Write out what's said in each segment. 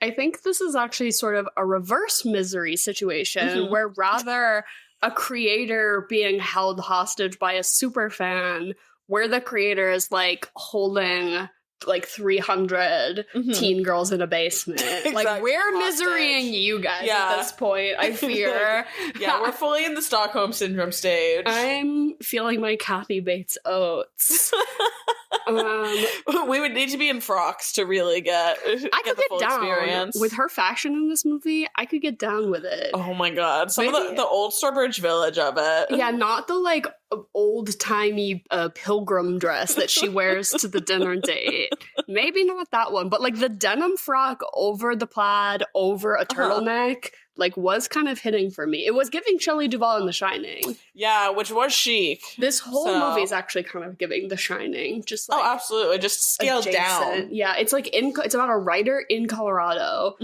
I think this is actually sort of a reverse Misery situation where rather a creator being held hostage by a super fan, where the creator is like holding like 300 teen girls in a basement. Exactly. Like, we're miserying you guys at this point, I fear. We're fully in the Stockholm Syndrome stage. I'm feeling my Kathy Bates oats. We would need to be in frocks to really get the full down experience. With her fashion in this movie, I could get down with it. Oh my god. Some of the old Sturbridge Village of it. Yeah, not the like old-timey pilgrim dress that she wears to the dinner date. Maybe not that one, but like the denim frock over the plaid, over a turtleneck, like was kind of hitting for me. It was giving Shelley Duvall in The Shining. Yeah, which was chic. This whole movie is actually kind of giving The Shining. Just like absolutely. Just scaled down. Yeah, it's like it's about a writer in Colorado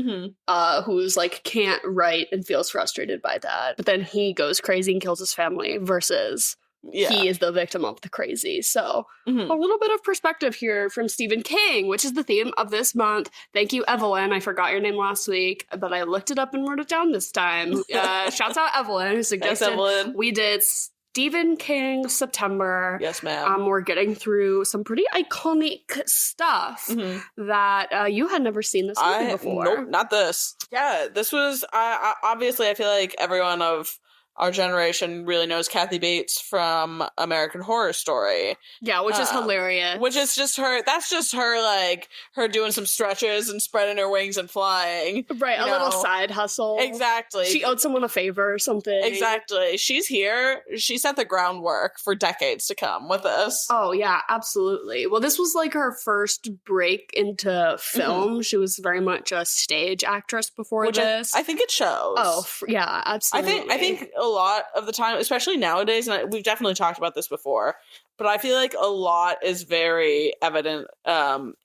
who's like can't write and feels frustrated by that. But then he goes crazy and kills his family versus he is the victim of the crazy. So a little bit of perspective here from Stephen King, which is the theme of this month. Thank you, Evelyn. I forgot your name last week, but I looked it up and wrote it down this time. Shouts out Evelyn, who suggested we did Stephen King September. Yes, ma'am. We're getting through some pretty iconic stuff that you had never seen this movie before. Nope, not this. Yeah, this was obviously I feel like everyone of our generation really knows Kathy Bates from American Horror Story. Yeah, which is hilarious. Which is just her, that's just her, like, her doing some stretches and spreading her wings and flying. Right, a little side hustle. Exactly. She owed someone a favor or something. Exactly. She's here. She set the groundwork for decades to come with this. Oh, yeah, absolutely. Well, this was, like, her first break into film. She was very much a stage actress before this. I think it shows. Oh, yeah, absolutely. I think a lot of the time, especially nowadays, and we've definitely talked about this before, but I feel like a lot is very evident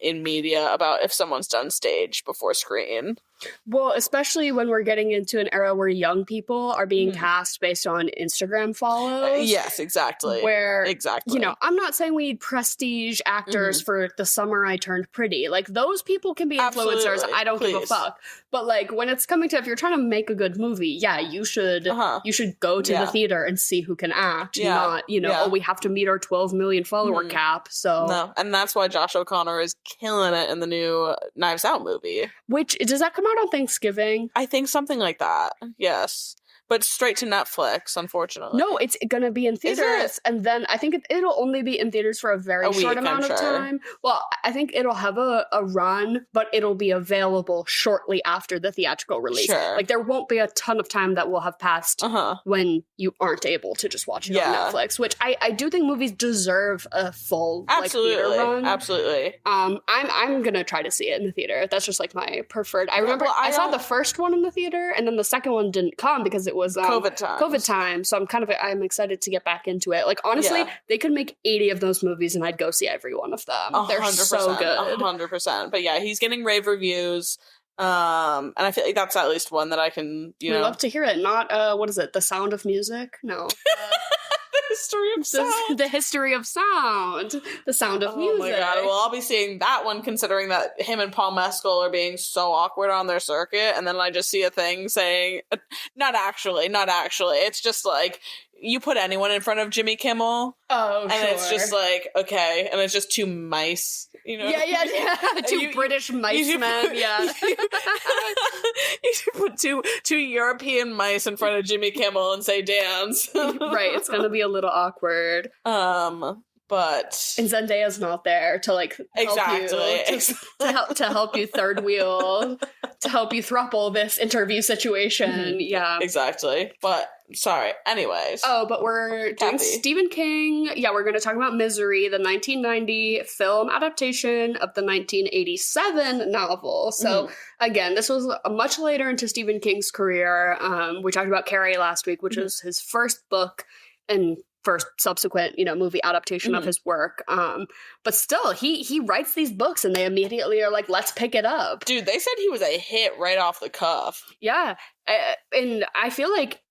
in media about if someone's done stage before screen. Well, especially when we're getting into an era where young people are being cast based on Instagram follows. Yes, exactly. You know, I'm not saying we need prestige actors for The Summer I Turned Pretty. Like, those people can be influencers. Absolutely. I don't give a fuck. But, like, when it's coming to, if you're trying to make a good movie, yeah, you should go to the theater and see who can act. Not, we have to meet our 12 million follower cap. So no, and that's why Josh O'Connor is killing it in the new Knives Out movie. Which, does that come out on Thanksgiving? I think something like that. Yes. But straight to Netflix, unfortunately. No, it's going to be in theaters. And then I think it'll only be in theaters for a very short amount of time. Well, I think it'll have a run, but it'll be available shortly after the theatrical release. Sure. Like, there won't be a ton of time that will have passed when you aren't able to just watch it on Netflix, which I do think movies deserve a full theater run. Absolutely. I'm going to try to see it in the theater. That's just like my preferred. I remember I saw the first one in the theater, and then the second one didn't come because it was COVID time. So I'm excited to get back into it. Like, honestly, they could make 80 of those movies and I'd go see every one of them. They're so good. 100%. But yeah, he's getting rave reviews. And I feel like that's at least one that I can, We love to hear it. Not, what is it? The Sound of Music? No. History of sound. The history of sound. The Sound of Music. Oh my god. Well, I'll be seeing that one considering that him and Paul Mescal are being so awkward on their circuit, and then I just see a thing saying, not actually. It's just like, you put anyone in front of Jimmy Kimmel. Oh, and it's just like, okay. And it's just two mice, Yeah. Two British mice men, You put two European mice in front of Jimmy Kimmel and say dance. Right, it's gonna be a little awkward. But and Zendaya's not there to like help to help you third wheel, to help you throuple this interview situation. Yeah, exactly. But sorry. Anyways. Oh, but we're doing Stephen King. Yeah, we're going to talk about Misery, the 1990 film adaptation of the 1987 novel. So again, this was much later into Stephen King's career. We talked about Carrie last week, which was his first book and first subsequent, movie adaptation of his work. But still, he writes these books and they immediately are like, let's pick it up. Dude, they said he was a hit right off the cuff. Yeah. And I feel like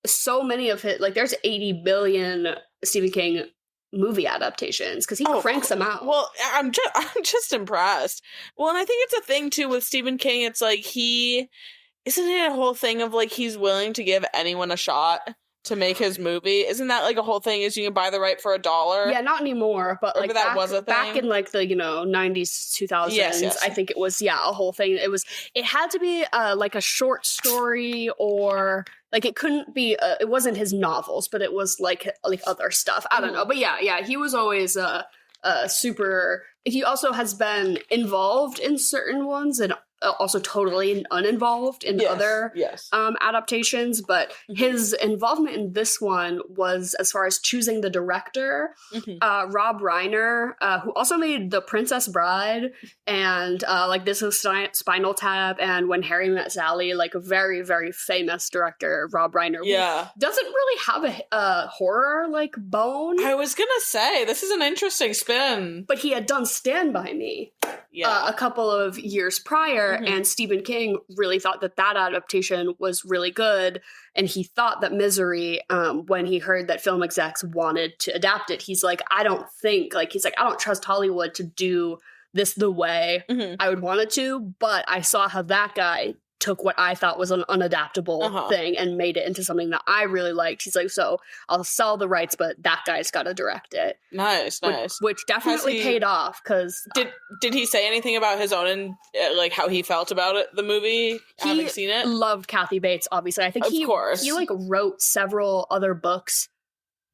so many of it, like there's 80 billion Stephen King movie adaptations because he cranks them out. Well, I'm just impressed. Well, and I think it's a thing too with Stephen King. It's like isn't it a whole thing of like he's willing to give anyone a shot to make his movie? Isn't that like a whole thing? Is you can buy the right for $1? Yeah, not anymore, but like that was a thing back in like the 90s, 2000s. Yes. I think it was a whole thing. It had to be like a short story, or like it couldn't be. It wasn't his novels, but it was like other stuff. I don't know, but yeah, he was always super. He also has been involved in certain ones and also totally uninvolved in other adaptations, but his involvement in this one was as far as choosing the director. Rob Reiner, who also made The Princess Bride and like This Is Spinal Tap and When Harry Met Sally, like a very, very famous director, Rob Reiner. Doesn't really have a horror like bone. I was gonna say, this is an interesting spin. But he had done Stand By Me a couple of years prior, and Stephen King really thought that adaptation was really good, and he thought that Misery, when he heard that film execs wanted to adapt it, he's like, I don't trust Hollywood to do this the way I would want it to, but I saw how that guy took what I thought was an unadaptable thing and made it into something that I really liked. He's like, so I'll sell the rights, but that guy's got to direct it. Nice. Which definitely paid off, because did he say anything about his own and like how he felt about it, the movie, having seen it? Loved Kathy Bates, obviously. I think he like wrote several other books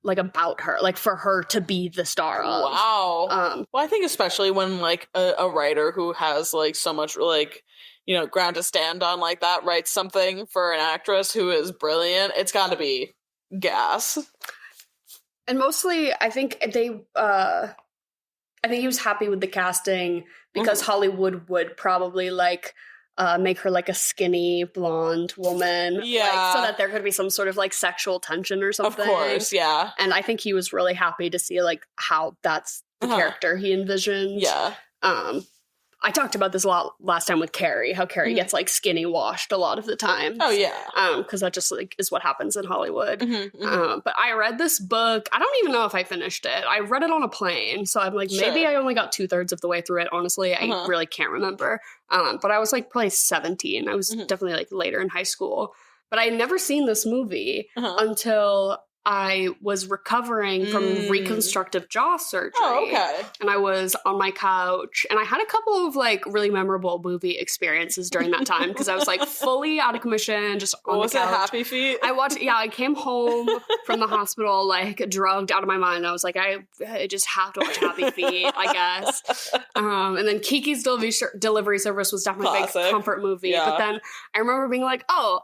like about her, like for her to be the star of. Wow. Well, I think especially when like a writer who has like so much like, ground to stand on like that writes something for an actress who is brilliant, it's got to be gas. And mostly, I think he was happy with the casting because Hollywood would probably like make her like a skinny blonde woman, so that there could be some sort of like sexual tension or something. Of course, yeah. And I think he was really happy to see like how that's the character he envisioned. Yeah. I talked about this a lot last time with Carrie, how Carrie gets like skinny washed a lot of the time. Oh yeah. Because that just like is what happens in Hollywood. But I read this book. I don't even know if I finished it. I read it on a plane, so I'm like, maybe I only got 2/3 of the way through it. Honestly, I really can't remember. But I was like probably 17. I was definitely like later in high school. But I had never seen this movie until I was recovering from reconstructive jaw surgery. Oh, okay. And I was on my couch, and I had a couple of like really memorable movie experiences during that time because I was like fully out of commission, just on the couch. Was it Happy Feet? I came home from the hospital like drugged out of my mind. I was like, I just have to watch Happy Feet, I guess. And then Kiki's Delivery Service was definitely a big comfort movie. Yeah. But then I remember being like, oh,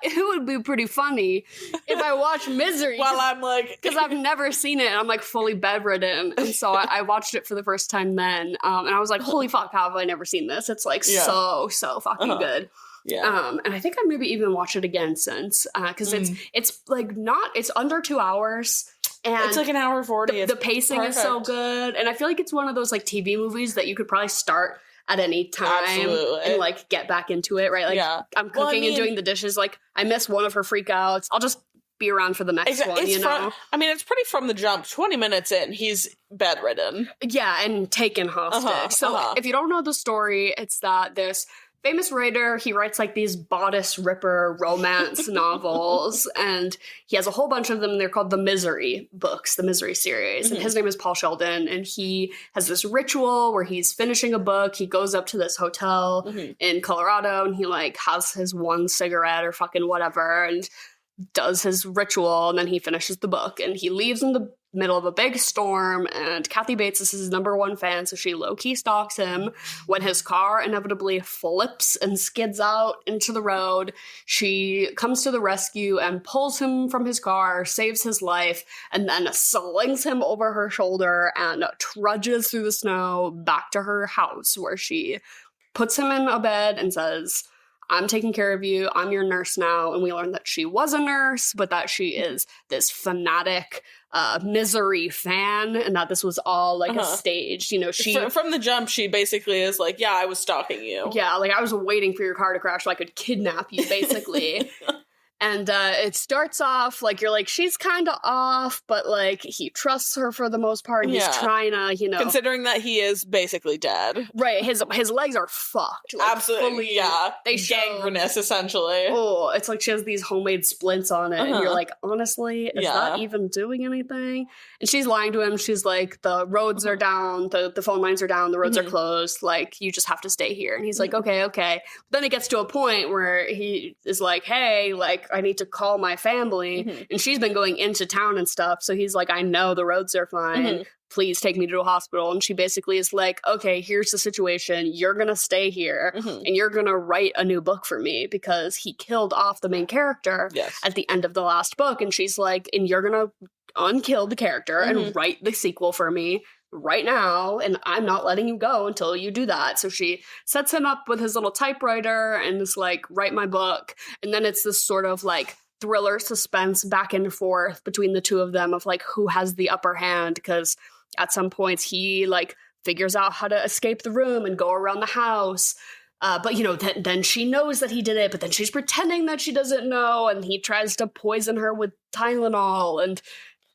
it would be pretty funny if I watched Misery. While I'm like, because I've never seen it, and I'm like fully bedridden, and so I watched it for the first time then, and I was like, holy fuck, how have I never seen this? It's like so fucking good. Yeah. And I think I maybe even watched it again since, because it's like it's under 2 hours. And it's like an hour 40. The pacing is so good, and I feel like it's one of those like TV movies that you could probably start at any time and like get back into it, right? Like I'm cooking and doing the dishes, like I miss one of her freakouts, I'll just be around for the next one, it's pretty from the jump. 20 minutes in, he's bedridden. Yeah, and taken hostage. If you don't know the story, it's that this famous writer, he writes like these bodice ripper romance novels, and he has a whole bunch of them. They're called the Misery books, the Misery series. And his name is Paul Sheldon, and he has this ritual where he's finishing a book. He goes up to this hotel in Colorado, and he like has his one cigarette or fucking whatever, and does his ritual, and then he finishes the book, and he leaves in the middle of a big storm, and Kathy Bates is his #1 fan, so she low-key stalks him. When his car inevitably flips and skids out into the road, she comes to the rescue and pulls him from his car, saves his life, and then slings him over her shoulder and trudges through the snow back to her house, where she puts him in a bed and says, I'm taking care of you. I'm your nurse now. And we learn that she was a nurse, but that she is this fanatic Misery fan, and that this was all like a stage. She from the jump, she basically is like, yeah, I was stalking you. Yeah, like I was waiting for your car to crash so I could kidnap you, basically. And it starts off like you're like, she's kind of off, but like he trusts her for the most part. And he's trying to, you know, considering that he is basically dead. Right, his legs are fucked. Like, absolutely, fully, yeah. They gangrenous, essentially. Oh, it's like she has these homemade splints on it, and you're like, honestly, is that even doing anything? And she's lying to him. She's like, the roads are down, the phone lines are down, the roads are closed. Like, you just have to stay here. And he's like, okay. But then it gets to a point where he is like, hey, like, I need to call my family. And she's been going into town and stuff. So he's like, I know the roads are fine. Please take me to a hospital. And she basically is like, okay, here's the situation. You're going to stay here and you're going to write a new book for me because he killed off the main character at the end of the last book. And she's like, and you're going to unkill the character and write the sequel for me right now. And I'm not letting you go until you do that. So she sets him up with his little typewriter and is like, write my book. And then it's this sort of like thriller suspense back and forth between the two of them of like who has the upper hand, because at some points he like figures out how to escape the room and go around the house. But, you know, then she knows that he did it, but then she's pretending that she doesn't know, and he tries to poison her with Tylenol, and,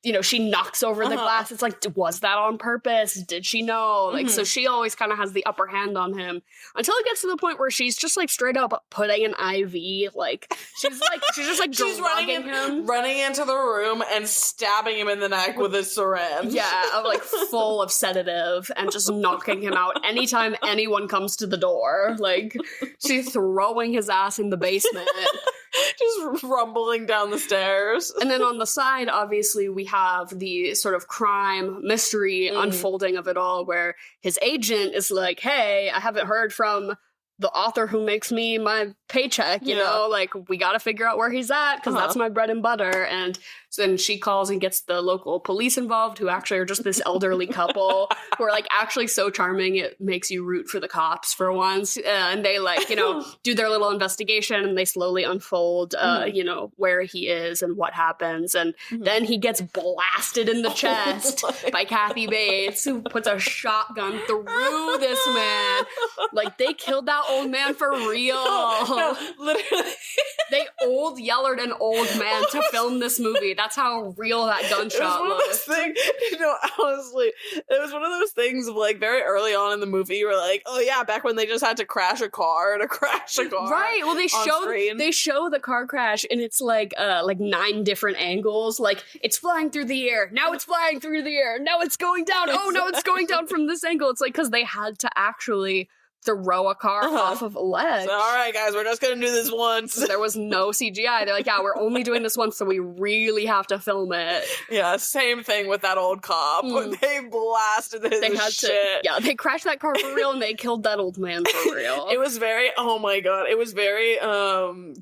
you know, she knocks over the glass. It's like, was that on purpose? Did she know? Like, so she always kind of has the upper hand on him until it gets to the point where she's just like straight up putting an IV. Like, she's just like she's running into the room and stabbing him in the neck with a syringe. Yeah, like full of sedative and just knocking him out anytime anyone comes to the door. Like, she's throwing his ass in the basement. Just rumbling down the stairs. And then on the side, obviously, we have the sort of crime mystery unfolding of it all, where his agent is like, hey, I haven't heard from the author who makes me my paycheck, you know, like, we got to figure out where he's at, because that's my bread and butter. And so then she calls and gets the local police involved, who actually are just this elderly couple who are like actually so charming it makes you root for the cops for once. And they like, you know, do their little investigation, and they slowly unfold, you know, where he is and what happens. And then he gets blasted in the chest by Kathy Bates, who puts a shotgun through this man. Like, they killed that old man for real. No, literally. They yellered an old man to film this movie. That's how real that gunshot was. You know, honestly, it was one of those things of like very early on in the movie, you were like, oh yeah, back when they just had to crash a car. Right. Well, they show the car crash, and it's like 9 different angles. Like, it's flying through the air. Now it's flying through the air. Now it's going down. Oh no, it's going down from this angle. It's like, because they had to actually throw a car off of a ledge. So, all right, guys, we're just gonna do this once. There was no CGI. They're like, yeah, we're only doing this once, so we really have to film it. Yeah, same thing with that old cop. They blasted his shit. Yeah, they crashed that car for real, and they killed that old man for real. It was very, oh my god, it was very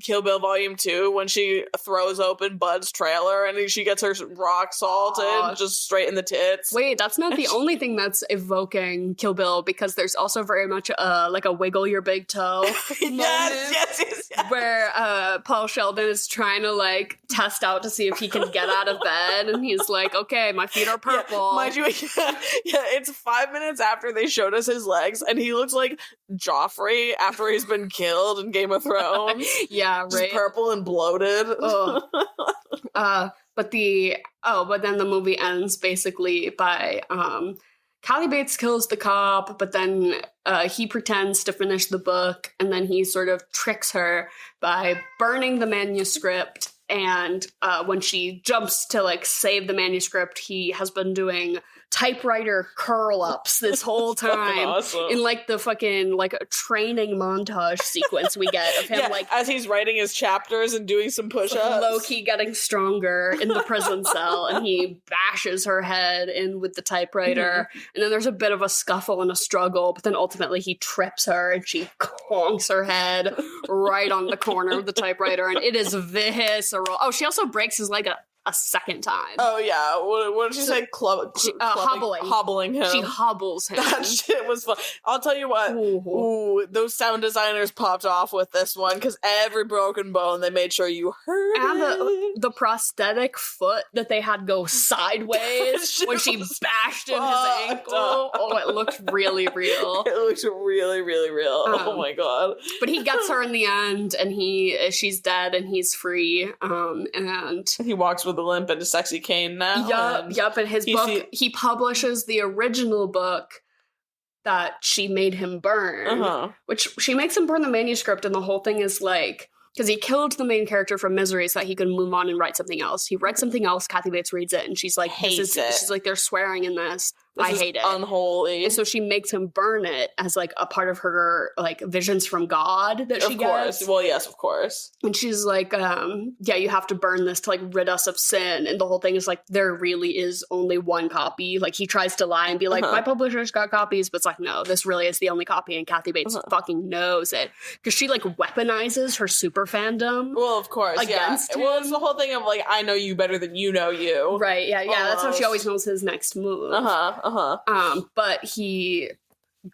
Kill Bill Volume 2 when she throws open Bud's trailer and she gets her rock salted just straight in the tits. Wait, that's not the only thing that's evoking Kill Bill, because there's also very much like a wiggle your big toe yes. Where Paul Sheldon is trying to like test out to see if he can get out of bed, and he's like, okay, my feet are purple. Mind you, it's 5 minutes after they showed us his legs, and he looks like Joffrey after he's been killed in Game of Thrones. Yeah, right. Just purple and bloated. But then the movie ends basically by Callie Bates kills the cop, but then he pretends to finish the book, and then he sort of tricks her by burning the manuscript. And when she jumps to like save the manuscript, he has been doing typewriter curl-ups this whole time. Awesome. In like the fucking like a training montage sequence we get of him like as he's writing his chapters and doing some push-ups, like, low-key getting stronger in the prison cell, and he bashes her head in with the typewriter, and then there's a bit of a scuffle and a struggle, but then ultimately he trips her and she conks her head right on the corner of the typewriter, and it is visceral. Oh, she also breaks his leg a second time. Oh yeah, what did she say? Hobbling him. She hobbles him. That shit was fun. I'll tell you what. Ooh, those sound designers popped off with this one because every broken bone they made sure you heard and the prosthetic foot that they had go sideways when she bashed in his ankle. Oh, it looked really real. It looked really, really real. Oh my god! But he gets her in the end, and she's dead, and he's free. And he walks with a limp and a sexy cane now. Yep. And his book, he publishes the original book that she made him burn, which she makes him burn the manuscript, and the whole thing is like, because he killed the main character from Misery so that he could move on and write something else. He writes something else, Kathy Bates reads it, and she's like, she's like, they're swearing in this. I hate it. Unholy. And so she makes him burn it as like a part of her like visions from God that she gets. Well, yes, of course. And she's like, yeah, you have to burn this to like rid us of sin. And the whole thing is like, there really is only one copy. Like he tries to lie and be like, my publisher's got copies, but it's like, no, this really is the only copy. And Kathy Bates fucking knows it because she like weaponizes her super fandom. Well, of course, against him. Well, it's the whole thing of like, I know you better than you know you. Right? Yeah. That's how she always knows his next move. But he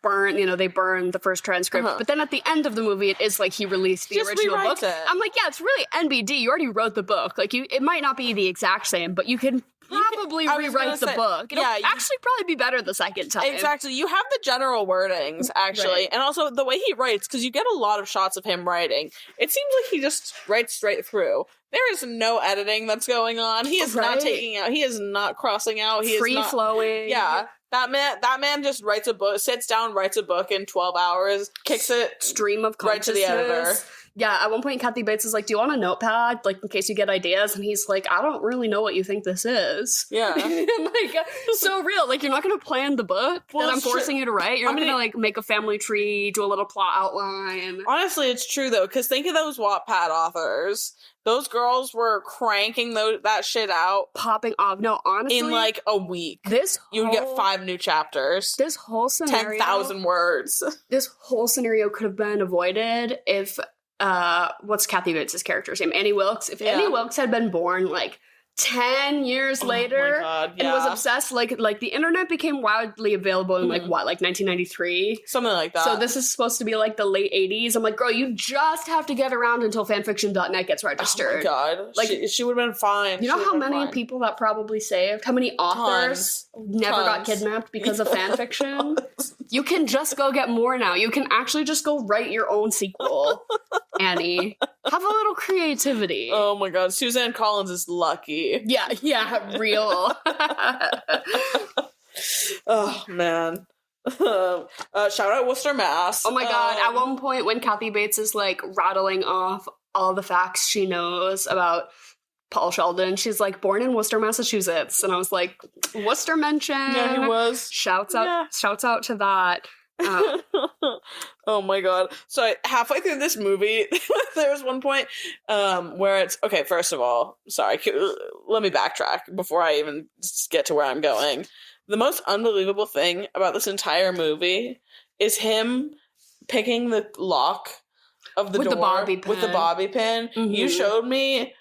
they burn the first transcript. But then at the end of the movie, it is like he released the original book. I'm like, yeah, it's really NBD. You already wrote the book. Like, it might not be the exact same, but you can probably rewrite the book. It'll actually probably be better the second time. Exactly. You have the general wordings, actually. Right. And also the way he writes, because you get a lot of shots of him writing. It seems like he just writes straight through. There is no editing that's going on. He is not taking out. He is not crossing out. He free is flowing. Yeah. That man just writes a book, sits down, writes a book in 12 hours, kicks it, stream of consciousness. Right to the editor. Yeah, at one point Kathy Bates is like, do you want a notepad? Like, in case you get ideas? And he's like, I don't really know what you think this is. Yeah. Like, so real. Like, you're not going to plan the book that I'm forcing you to write. You're not going to, like, make a family tree, do a little plot outline. Honestly, it's true, though, because think of those Wattpad authors. Those girls were cranking that shit out. Popping off. No, honestly. In, like, a week. You would get 5 new chapters. This whole scenario. 10,000 words. This whole scenario could have been avoided if what's Kathy Bates' character's name? Annie Wilkes. If Annie Wilkes had been born like 10 years later and was obsessed, like the internet became widely available in like 1993? Something like that. So this is supposed to be like the late 80s. I'm like, girl, you just have to get around until fanfiction.net gets registered. Oh my god. Like, she would have been fine. You know how many people that probably saved? How many authors never got kidnapped because of fanfiction? You can just go get more now. You can actually just go write your own sequel, Annie. Have a little creativity. Oh my god, Suzanne Collins is lucky. Yeah, real. Oh man. Shout out Worcester, Mass. Oh my god, at one point when Kathy Bates is like rattling off all the facts she knows about Paul Sheldon, she's like, born in Worcester, Massachusetts. And I was like, Worcester mention. Yeah, he was. Shouts out to that. Oh my god. So halfway through this movie, there was one point where it's, okay, first of all, sorry, let me backtrack before I even get to where I'm going. The most unbelievable thing about this entire movie is him picking the lock of the door with the bobby pin. Mm-hmm. You showed me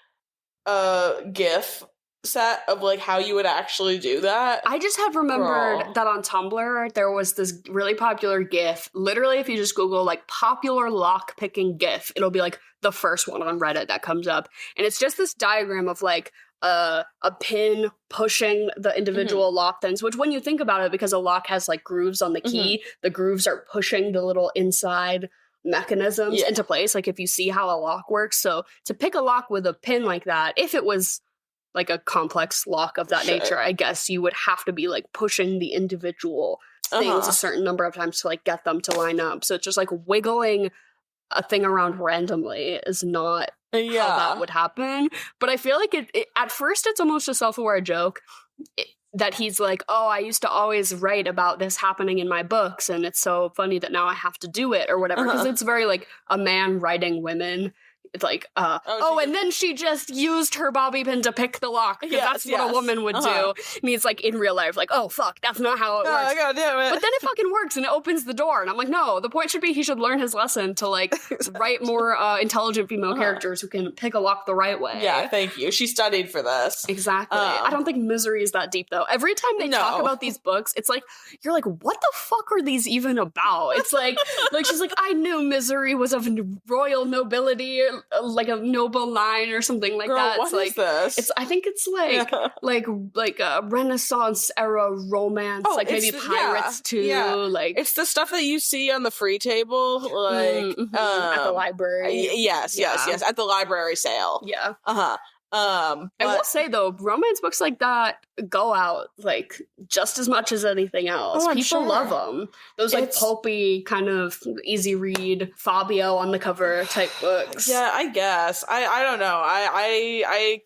a GIF set of like how you would actually do that. I just have remembered that on Tumblr there was this really popular GIF. Literally, if you just Google like popular lock picking GIF, it'll be like the first one on Reddit that comes up, and it's just this diagram of like a pin pushing the individual lock things. Which, when you think about it, because a lock has like grooves on the key, the grooves are pushing the little inside mechanisms into place. Like if you see how a lock works, so to pick a lock with a pin like that, if it was like a complex lock of that nature, I guess you would have to be like pushing the individual things a certain number of times to like get them to line up. So it's just like wiggling a thing around randomly is not how that would happen. But I feel like it at first it's almost a self-aware joke that he's like, oh, I used to always write about this happening in my books, and it's so funny that now I have to do it or whatever, because it's very like a man writing women like, and then she just used her bobby pin to pick the lock, because that's what a woman would do. And he's like, in real life, like, oh, fuck, that's not how it works. God damn it. But then it fucking works, and it opens the door, and I'm like, no, the point should be he should learn his lesson to, like, write more intelligent female characters who can pick a lock the right way. Yeah, thank you. She studied for this. Exactly. I don't think Misery is that deep, though. Every time they talk about these books, it's like, you're like, what the fuck are these even about? It's like she's like, I knew Misery was of royal nobility, like a noble line or something like that. What is this? I think it's like a Renaissance era romance, like maybe pirates too. Yeah. Like, it's the stuff that you see on the free table, like at the library. Yes, at the library sale. Yeah. I will say, though, romance books like that go out, like, just as much as anything else. People love them. Those, like, pulpy, kind of easy read, Fabio on the cover type books. Yeah, I guess. I don't know. I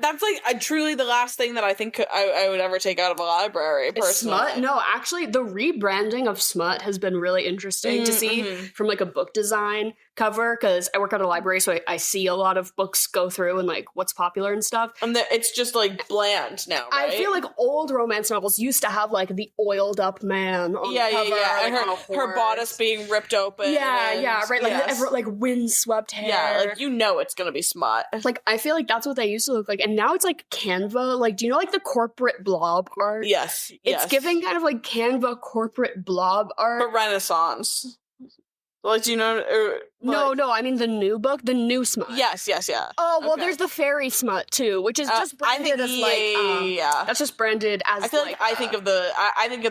that's, like, truly the last thing that I think I would ever take out of a library, personally. Smut? No, actually, the rebranding of Smut has been really interesting to see from, like, a book design cover, because I work at a library, so I see a lot of books go through and, like, what's popular and stuff. And it's just, like, bland now, right? I feel like old romance novels used to have, like, the oiled up man on the cover. Yeah. And her bodice being ripped open. Yeah, right. Like windswept hair. Yeah, like, you know it's gonna be Smut. Like, I feel like that's what they used to look like. And now it's, like, Canva. Like, do you know, like, the corporate blob art? Yes. It's giving kind of, like, Canva corporate blob art. But Renaissance. Like, do you know? No, I mean the new book, the new Smut. Yes, yeah. Oh, well, there's the fairy Smut, too, which is just branded as, like, that's just branded as, I feel like I think of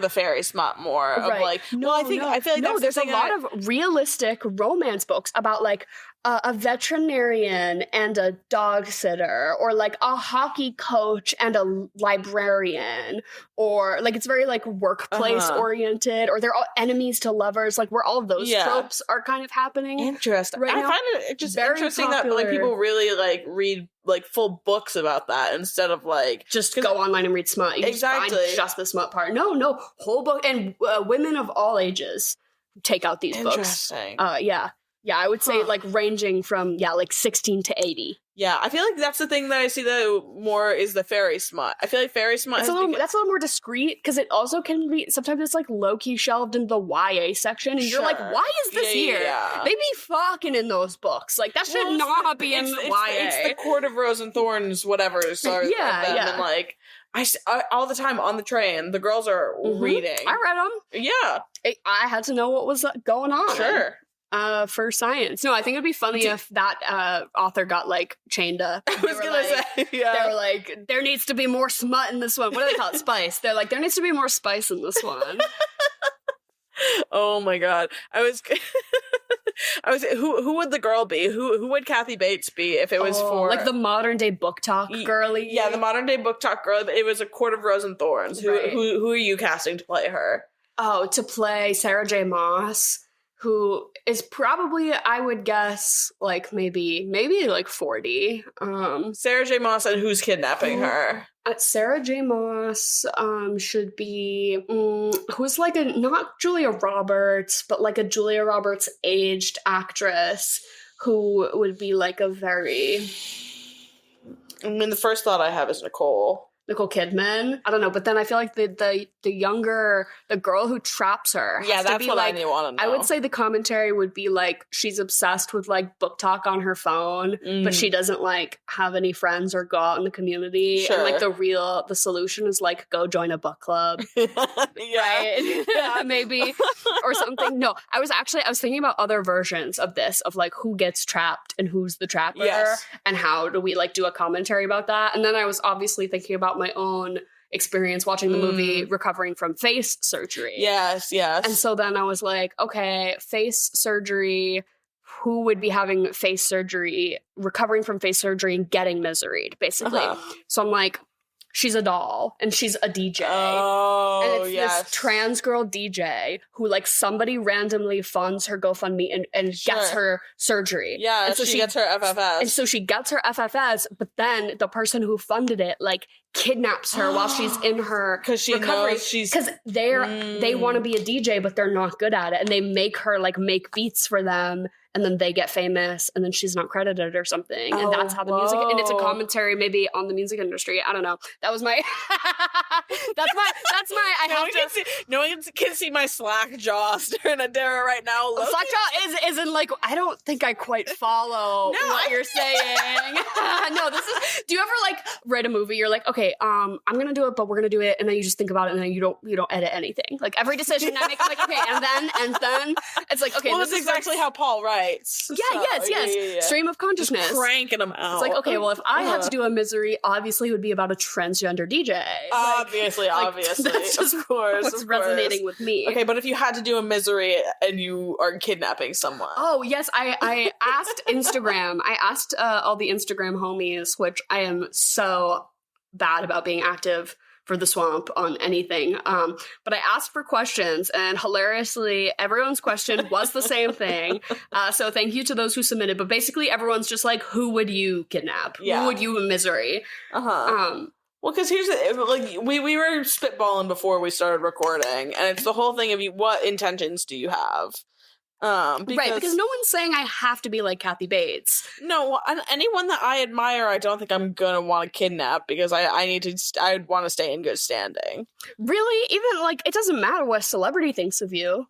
the fairy Smut more. Right. Of, like, I feel like there's a lot of realistic romance books about, like, a veterinarian and a dog sitter, or like a hockey coach and a librarian, or like it's very like workplace oriented, or they're all enemies to lovers, like where all of those tropes are kind of happening. Interesting. Right I now. find it just Very interesting popular. that like people really like read like full books about that instead of like just go online and read Smut. You exactly just find just the Smut part. No, whole book, and women of all ages take out these books. Yeah, I would say, like, ranging from, like, 16 to 80. Yeah, I feel like that's the thing that I see that more is the fairy Smut. I feel like fairy Smut that's a little more discreet, because it also can be, sometimes it's, like, low-key shelved in the YA section, and you're like, why is this here? Yeah. They be fucking in those books. Like, that should not be in YA. It's the Court of Rose and Thorns, whatever. So and, like, I all the time on the train, the girls are reading. I read them. Yeah. I had to know what was going on. Sure. For science. No, I think it'd be funny if that author got, like, chained up. I was gonna say, yeah. They were like, there needs to be more smut in this one. What do they call it? Spice. They're like, there needs to be more spice in this one. Oh my god. I was who would the girl be? Who would Kathy Bates be if it was for like the modern day book talk girly? Yeah, the modern day book talk girl. It was a Court of Rose and Thorns. Right. Who are you casting to play her? Oh, to play Sarah J. Maas, who is probably, I would guess, like maybe like 40. Sarah J. Maas, and who's kidnapping her? Sarah J. Maas should be who's like not Julia Roberts, but like a Julia Roberts aged actress who would be like a very. I mean, the first thought I have is Nicole Kidman. I don't know, but then I feel like the younger, the girl who traps her. Yeah, that's what like, I want to know. I would say the commentary would be like she's obsessed with like book talk on her phone, but she doesn't like have any friends or go out in the community. Sure. And like the solution is like go join a book club. Right? Yeah, maybe or something. No, I was thinking about other versions of this, of like who gets trapped and who's the trapper, and how do we like do a commentary about that. And then I was obviously thinking about my own experience watching the movie recovering from face surgery. Yes. And so then I was like, okay, face surgery, who would be having face surgery, recovering from face surgery and getting miseried, basically. So I'm like, she's a doll and she's a DJ. Oh, and it's this trans girl DJ who like somebody randomly funds her GoFundMe and gets her surgery. Yeah, and so she gets her FFS. And so she gets her FFS, but then the person who funded it like kidnaps her while she's in her recovery. Because they want to be a DJ, but they're not good at it. And they make her like make beats for them and then they get famous, and then she's not credited or something, and that's how the music. And it's a commentary maybe on the music industry. I don't know. That was my. that's my. No one can see my slack jaw staring at Dara right now. Slack jaw is in like, I don't think I quite follow what you're saying. No, this is. Do you ever like write a movie? You're like, okay, I'm gonna do it, but we're gonna do it, and then you just think about it, and then you don't edit anything. Like every decision I make, I'm like, okay, and then it's like, okay. Well, this that's is exactly how Paul writes. Yeah, so, yes. Yeah. Stream of consciousness. Just cranking them out. It's like, okay, well, if I had to do a Misery, obviously it would be about a transgender DJ. Obviously. That's just of course, what's resonating with me. Okay, but if you had to do a Misery and you are kidnapping someone. Oh, yes, I asked Instagram. I asked all the Instagram homies, which I am so bad about being active for the swamp on anything. But I asked for questions, and hilariously, everyone's question was the same thing. So thank you to those who submitted. But basically, everyone's just like, who would you kidnap? Yeah. Who would you Misery? Well, because here's like we were spitballing before we started recording, and it's the whole thing of what intentions do you have? Because no one's saying I have to be like Kathy Bates. No, anyone that I admire, I don't think I'm gonna want to kidnap because I want to stay in good standing. Really? Even like it doesn't matter what a celebrity thinks of you.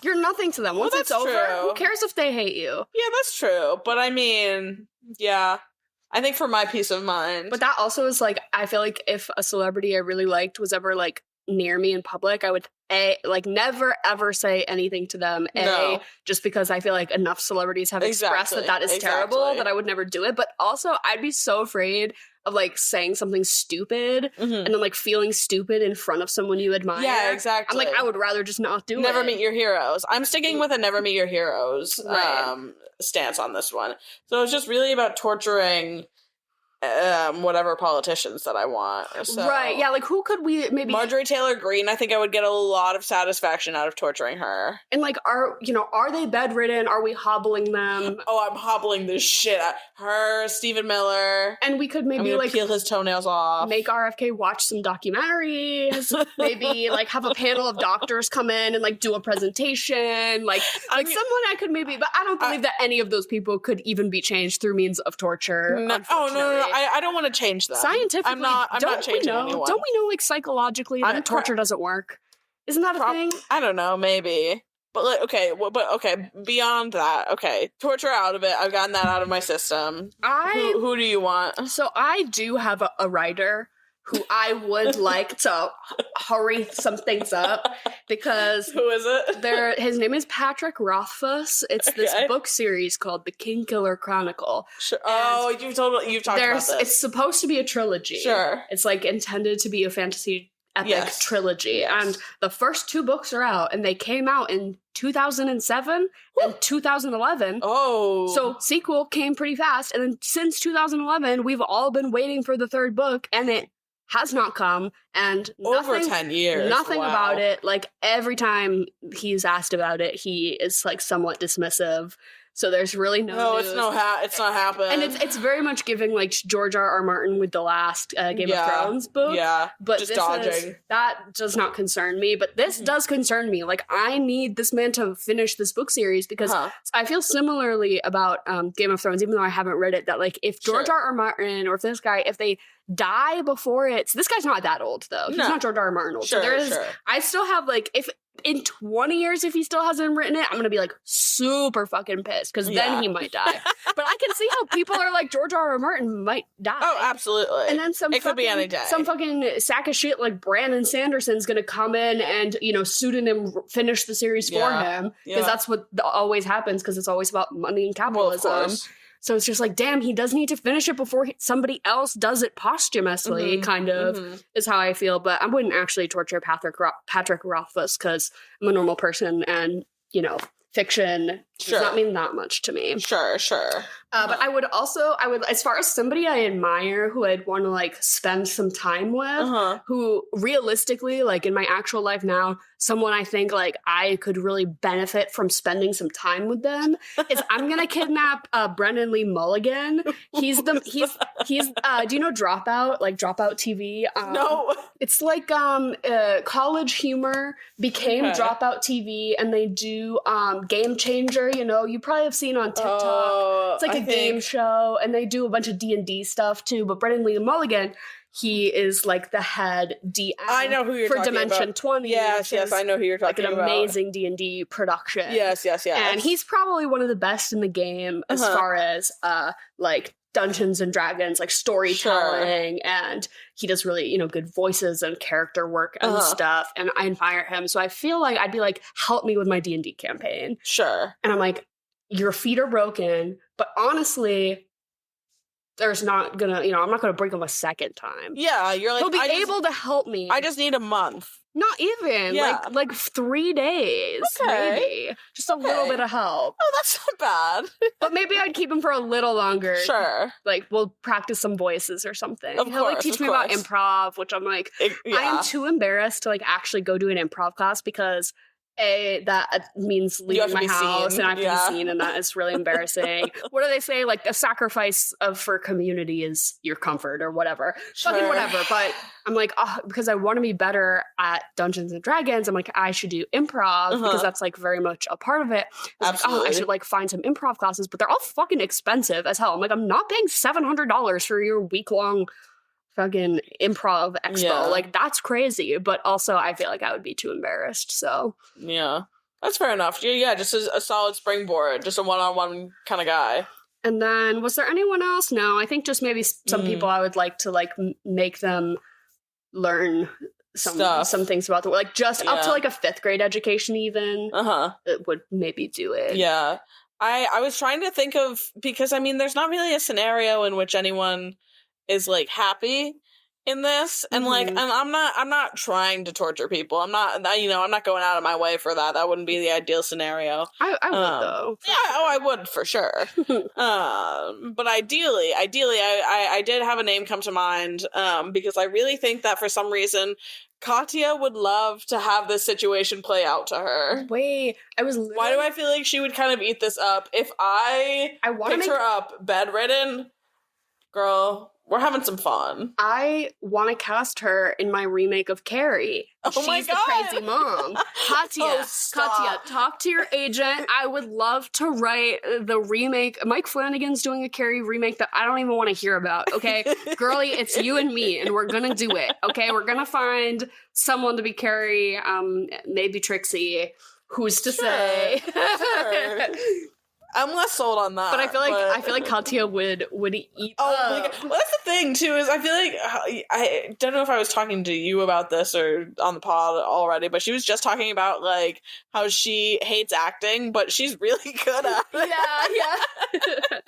You're nothing to them. Once it's over, who cares if they hate you? Yeah, that's true. But I mean, yeah. I think for my peace of mind. But that also is like, I feel like if a celebrity I really liked was ever like near me in public, I would never ever say anything to them. Just because I feel like enough celebrities have expressed that is terrible that I would never do it. But also, I'd be so afraid of like saying something stupid and then like feeling stupid in front of someone you admire. Yeah, exactly. I'm like, I would rather just not do it. Never meet your heroes. I'm sticking with a never meet your heroes stance on this one. So it's just really about torturing whatever politicians that I want. So, right, yeah, like who could we maybe... Marjorie Taylor Greene, I think I would get a lot of satisfaction out of torturing her. And like, are they bedridden? Are we hobbling them? Oh, I'm hobbling the shit out. Her, Stephen Miller. And we could maybe like... peel his toenails off. Make RFK watch some documentaries. Maybe like have a panel of doctors come in and like do a presentation. Like someone I could maybe... But I don't believe that any of those people could even be changed through means of torture. No. I don't want to change them. Scientifically, I'm not changing anyone. Don't we know, like, psychologically that torture doesn't work? Isn't that a thing? I don't know, maybe. But, like, okay, beyond that, okay, torture out of it. I've gotten that out of my system. Who do you want? So I do have a writer who I would like to hurry some things up because... Who is it? His name is Patrick Rothfuss. It's this book series called The Kingkiller Chronicle. Sure. Oh, you've talked about this. It's supposed to be a trilogy. Sure. It's like intended to be a fantasy epic trilogy. Yes. And the first 2 books are out, and they came out in 2007 and 2011. Oh. So sequel came pretty fast. And then since 2011, we've all been waiting for the 3rd book, and it has not come, and over 10 years. Nothing about it. Like every time he's asked about it, he is like somewhat dismissive. So there's really no news. It's not happening. And it's very much giving like George R. Martin with the last Game of Thrones book. Yeah, but just dodging. That does not concern me. But this does concern me. Like I need this man to finish this book series because I feel similarly about Game of Thrones, even though I haven't read it. That like if George R. Martin or if this guy, if they die before it, this guy's not that old though. He's not George R. Martin old. So I still have like if. In 20 years, if he still hasn't written it, I'm gonna be like super fucking pissed because then he might die. But I can see how people are like George R. R. Martin might die. Oh, absolutely. And then it could be any day. Some fucking sack of shit like Brandon Sanderson's gonna come in and pseudonym finish the series for him because that's what always happens because it's always about money and capitalism. Well, of course. So it's just like, damn, he does need to finish it before somebody else does it posthumously, kind of, is how I feel. But I wouldn't actually torture Patrick Rothfuss because I'm a normal person and, fiction does not mean that much to me. Sure. But I would, as far as somebody I admire who I'd want to, like, spend some time with, who realistically, like, in my actual life now, someone I think, like, I could really benefit from spending some time with them, is I'm gonna kidnap Brennan Lee Mulligan. He's do you know Dropout? Like, Dropout TV? No. It's like, College Humor became Dropout TV, and they do Game Changers sure you know. You probably have seen on TikTok. It's like a game show, and they do a bunch of D&D stuff too. But Brendan Lee Mulligan, he is like the head DM. I know who you're talking about. For Dimension 20. Yes, I know who you're talking about. Like an amazing D&D production. Yes. And he's probably one of the best in the game as far as like Dungeons and Dragons, like storytelling, and he does really, you know, good voices and character work and stuff, and I admire him. So I feel like I'd be like, help me with my D&D campaign. Sure. And I'm like, your feet are broken, but honestly, there's not gonna, you know, I'm not gonna break them a second time. Yeah, you're like, he'll be able to help me. I just need a month. Not even, like 3 days, maybe. Just a little bit of help. Oh, that's not bad. But maybe I'd keep him for a little longer. Sure. Like, we'll practice some voices or something. He'll like teach me about improv, which I'm like, I am too embarrassed to like actually go do an improv class because that means leaving my house and I have to be seen, and that is really embarrassing. What do they say? Like, a sacrifice for community is your comfort or whatever. Sure. Fucking whatever. But I'm like, because I want to be better at Dungeons and Dragons, I'm like, I should do improv because that's like very much a part of it. Absolutely. Like, I should like find some improv classes, but they're all fucking expensive as hell. I'm like, I'm not paying $700 for your week-long fucking improv expo. Yeah. Like, that's crazy. But also, I feel like I would be too embarrassed. So yeah, that's fair enough. Yeah, just a solid springboard, just a one-on-one kind of guy. And then, was there anyone else? No, I think just maybe some people I would like to like make them learn some things about the world, like just up to like a 5th grade education even. It would maybe do it. Yeah, I was trying to think of, because I mean, there's not really a scenario in which anyone is like happy in this, and like, and I'm not trying to torture people. I'm not going out of my way for that. That wouldn't be the ideal scenario. I would though. Yeah, I would for sure. But ideally, I did have a name come to mind, because I really think that for some reason, Katya would love to have this situation play out to her. Wait, why do I feel like she would kind of eat this up? If I picked her up bedridden, girl, we're having some fun. I want to cast her in my remake of Carrie. She's the crazy mom. Katya, talk to your agent. I would love to write the remake. Mike Flanagan's doing a Carrie remake that I don't even want to hear about, okay? Girlie, it's you and me, and we're going to do it, okay? We're going to find someone to be Carrie, maybe Trixie. Who's to say? Sure. I'm less sold on that. But I feel like Katya would eat up. Well, that's the thing too, is I feel like I don't know if I was talking to you about this or on the pod already, but she was just talking about like how she hates acting, but she's really good at it. Yeah.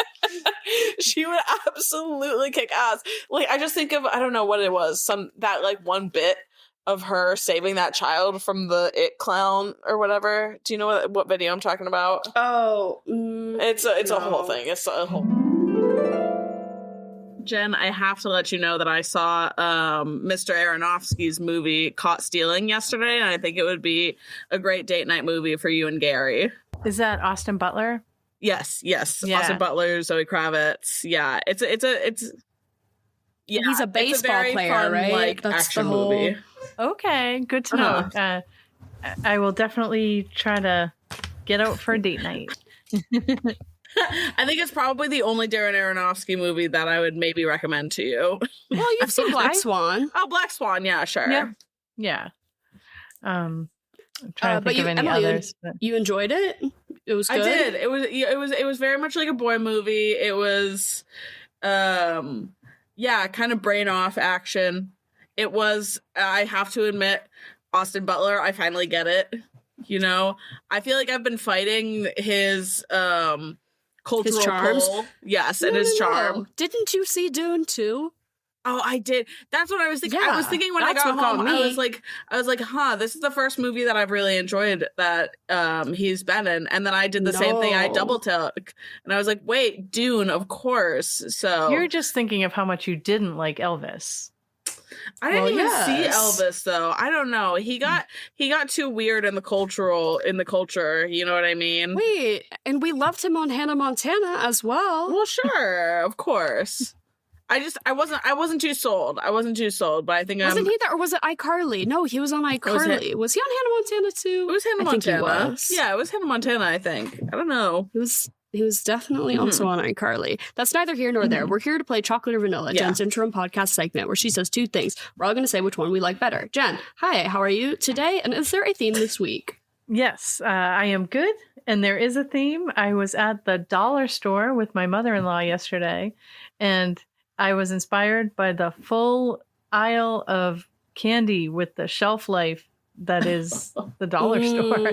She would absolutely kick ass. Like, I just think of, I don't know what it was, that like one bit of her saving that child from the It clown or whatever. Do you know what video I'm talking about? Oh, it's a whole thing. It's a whole. Jen, I have to let you know that I saw Mr. Aronofsky's movie Caught Stealing yesterday, and I think it would be a great date night movie for you and Gary. Is that Austin Butler? Yes. Yeah. Austin Butler, Zoe Kravitz. Yeah, it's yeah, he's a baseball player, fun, right? Like, that's action the whole movie. Okay, good to know. I will definitely try to get out for a date night. I think it's probably the only Darren Aronofsky movie that I would maybe recommend to you. Well, you've seen Black Swan. Oh, Black Swan, yeah, sure. Yeah. I'm trying to think of any others. But... You enjoyed it? It was good? I did. It was very much like a boy movie. It was kind of brain off action. It was, I have to admit, Austin Butler, I finally get it. You know, I feel like I've been fighting his cultural charms. Pull. Yes, and his charm. Didn't you see Dune 2? Oh, I did. That's what I was thinking. Yeah, I was thinking when I got home, I was like, this is the first movie that I've really enjoyed that he's been in. And then I did the same thing. I double took, and I was like, wait, Dune, of course. So you're just thinking of how much you didn't like Elvis. I didn't even see Elvis though. I don't know. He got too weird in the culture. You know what I mean? Wait, and we loved him on Hannah Montana as well. Well, sure, of course. I wasn't too sold. But I think wasn't he there, or was it iCarly? No, he was on iCarly. Was he on Hannah Montana too? It was Hannah Montana. He was. Yeah, it was Hannah Montana, I think. I don't know. He was definitely also on iCarly. That's neither here nor there. We're here to play Chocolate or Vanilla, Jen's interim podcast segment where she says two things. We're all going to say which one we like better. Jen, hi, how are you today? And is there a theme this week? Yes, I am good. And there is a theme. I was at the dollar store with my mother-in-law yesterday, and I was inspired by the full aisle of candy with the shelf life that is the dollar store.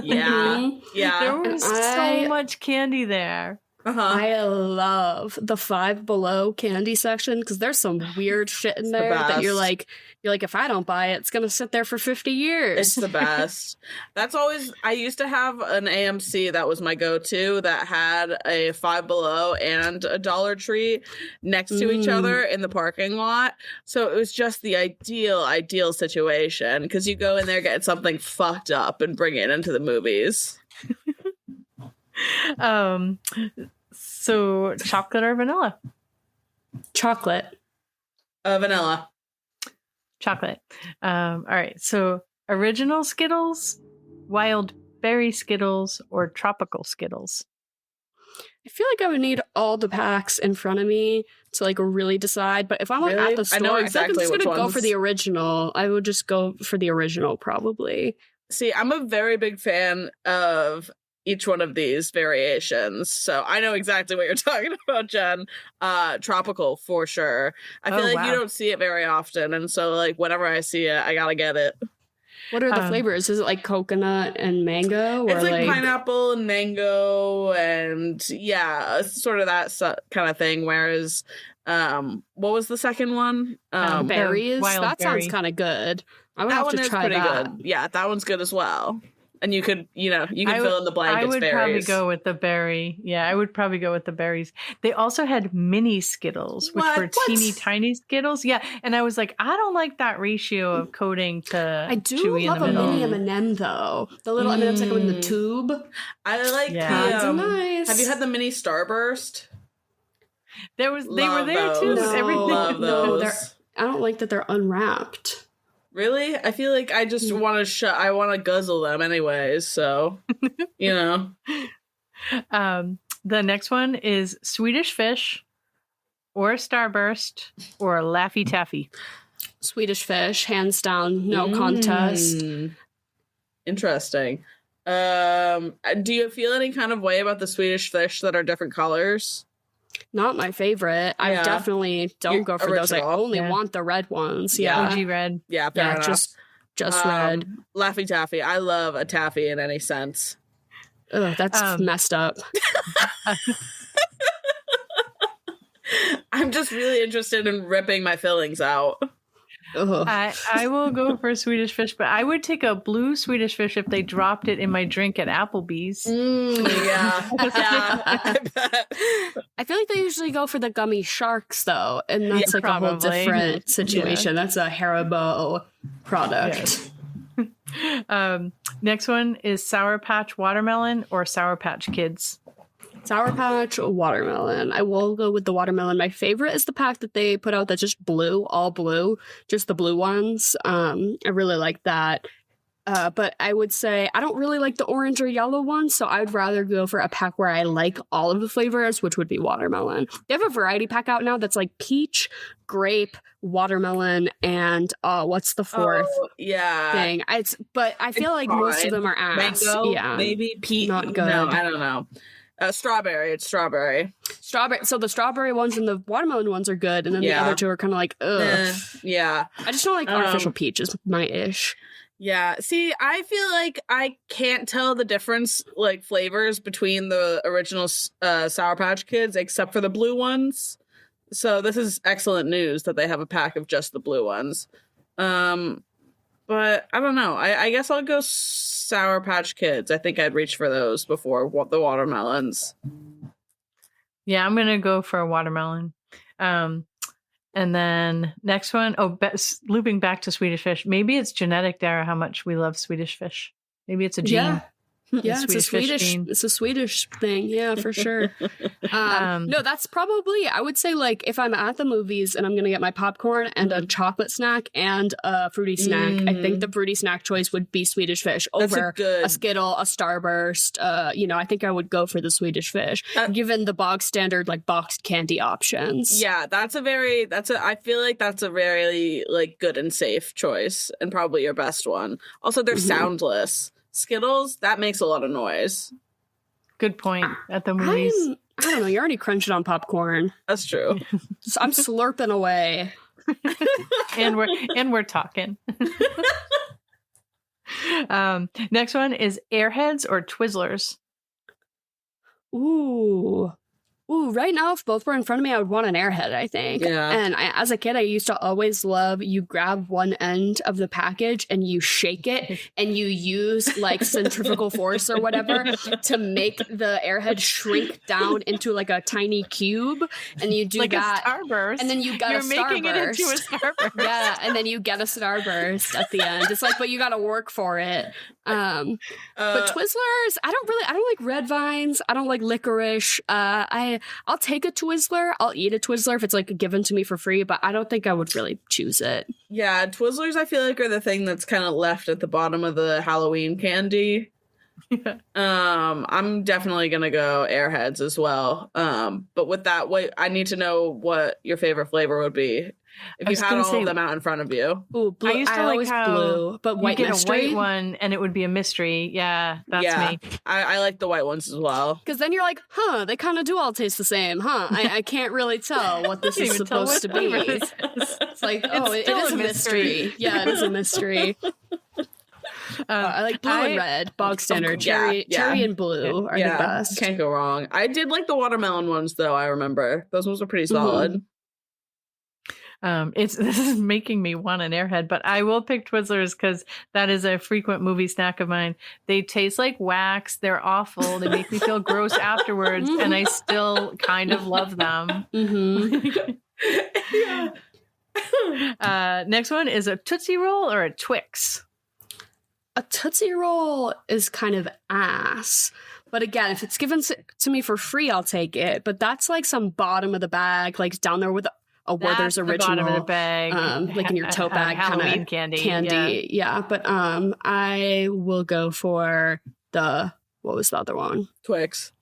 Yeah. There was so much candy there. I love the Five Below candy section because there's some weird shit in there that you're like, if I don't buy it, it's gonna sit there for 50 years. It's the best. That's always. I used to have an AMC that was my go-to that had a Five Below and a Dollar Tree next to each other in the parking lot. So it was just the ideal situation because you go in there, get something fucked up, and bring it into the movies. So chocolate or vanilla? Chocolate. Vanilla. Chocolate. All right. So original Skittles, wild berry Skittles, or tropical Skittles? I feel like I would need all the packs in front of me to like really decide. But if I'm like at the store, I know exactly I'm just which gonna go ones. for the original. I would just go for the original probably. See, I'm a very big fan of each one of these variations, so I know exactly what you're talking about, Jen. Tropical for sure. I feel like you don't see it very often, and so like whenever I see it, I gotta get it. What are the flavors? Is it like coconut and mango? Or it's like pineapple and mango, and sort of that kind of thing. Whereas, what was the second one? Berries. That berry. Sounds kind of good. I would that have one to is try pretty that. good. Yeah, that one's good as well. And you could, fill in the blank. I would berries. probably go with the berry. Yeah, I would probably go with the berries. They also had mini Skittles, which were teeny tiny Skittles. Yeah, and I was like, I don't like that ratio of coating to I do chewy love in the a middle. mini M&M though. The little M&Ms that come in the tube. I like That's nice. Have you had the mini Starburst? They were there too. No, Everything. Those. I don't like that they're unwrapped. Really? I feel like I just want to I want to guzzle them anyways, so, The next one is Swedish Fish or Starburst or Laffy Taffy. Swedish Fish, hands down, no contest. Interesting. Do you feel any kind of way about the Swedish Fish that are different colors? Not my favorite. I definitely don't go for those. I only want the red ones. Yeah. OG red. Yeah, fair enough. Just red. Laffy Taffy. I love a taffy in any sense. Ugh, that's messed up. I'm just really interested in ripping my fillings out. I will go for Swedish Fish, but I would take a blue Swedish Fish if they dropped it in my drink at Applebee's. Yeah, I bet. I feel like they usually go for the gummy sharks, though, and that's like probably a whole different situation. Yeah. That's a Haribo product. Yeah. Next one is Sour Patch Watermelon or Sour Patch Kids. Sour Patch watermelon. I will go with the watermelon. My favorite is the pack that they put out that's just blue, all blue, just the blue ones. I really like that. But I would say I don't really like the orange or yellow ones, so I'd rather go for a pack where I like all of the flavors, which would be watermelon. They have a variety pack out now that's like peach, grape, watermelon, and what's the fourth thing? But I feel like most of them are ass. Mango, maybe peach. Not good. No, I don't know. Strawberry. It's strawberry. So the strawberry ones and the watermelon ones are good, and then the other two are kind of like, ugh. Yeah. I just don't like artificial peach is my ish. Yeah. See, I feel like I can't tell the difference, like flavors between the original Sour Patch Kids, except for the blue ones. So this is excellent news that they have a pack of just the blue ones. But I don't know. I guess I'll go Sour Patch Kids. I think I'd reach for those before the watermelons. Yeah, I'm going to go for a watermelon. And then next one, looping back to Swedish Fish. Maybe it's genetic, Dara, how much we love Swedish Fish. Maybe it's a gene. Yeah, Swedish fish bean. it's a Swedish thing. Yeah, for sure. No, that's probably, I would say, like, if I'm at the movies and I'm going to get my popcorn and a chocolate snack and a fruity snack, I think the fruity snack choice would be Swedish fish over a Skittle, a Starburst. I think I would go for the Swedish fish, given the bog standard, like, boxed candy options. Yeah, I feel like that's a very, like, good and safe choice and probably your best one. Also, they're soundless. Skittles, that makes a lot of noise. Good point. At the movies. I don't know. You're already crunching on popcorn. That's true. So I'm slurping away. and we're talking. Next one is Airheads or Twizzlers. Ooh, right now, if both were in front of me, I would want an Airhead, I think. Yeah. And as a kid, I used to always love, you grab one end of the package and you shake it and you use like centrifugal force or whatever to make the Airhead shrink down into like a tiny cube. And you do like that. A Starburst. And then you get You're a Starburst. making it into a Starburst. Yeah, and then you get a Starburst at the end. It's like, but you got to work for it. But Twizzlers, I don't like red vines. I don't like licorice. I'll take a Twizzler. I'll eat a Twizzler if it's like given to me for free, but I don't think I would really choose it. Yeah, Twizzlers I feel like are the thing that's kind of left at the bottom of the Halloween candy. Yeah. I'm definitely gonna go Airheads as well. But with that, I need to know what your favorite flavor would be. If you had all of them out in front of you. Ooh, blue. I used to like how blue, but white you get mystery. a white one and it would be a mystery. Yeah, that's me. I like the white ones as well. Because then you're like, they kind of do all taste the same, I can't really tell what this is supposed to be. It's like, it is a mystery. Yeah, it is a mystery. I like blue and red, bog standard. Cherry and blue are the best. Can't go wrong. I did like the watermelon ones, though, I remember. Those ones were pretty solid. This is making me want an Airhead, but I will pick Twizzlers because that is a frequent movie snack of mine. They taste like wax. They're awful. They make me feel gross afterwards, and I still kind of love them. Next one is a Tootsie Roll or a Twix. A Tootsie Roll is kind of ass. But again, if it's given to me for free, I'll take it. But that's like some bottom of the bag, like down there with a Werther's Original, bottom of the bag, like in your tote bag, Halloween candy. Yeah, but I will go for what was the other one? Twix.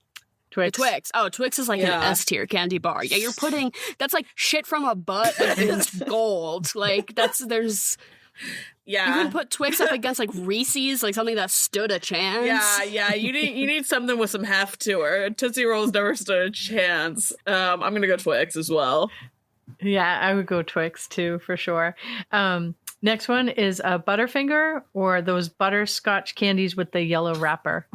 Oh, Twix is like an S tier candy bar. Yeah, you're putting that's like shit from a butt against gold. Like there's. Yeah, you can put Twix up against like Reese's, like something that stood a chance. Yeah. You need something with some heft to her. Tootsie Rolls never stood a chance. I'm gonna go Twix as well. Yeah, I would go Twix too, for sure. Next one is a Butterfinger or those butterscotch candies with the yellow wrapper.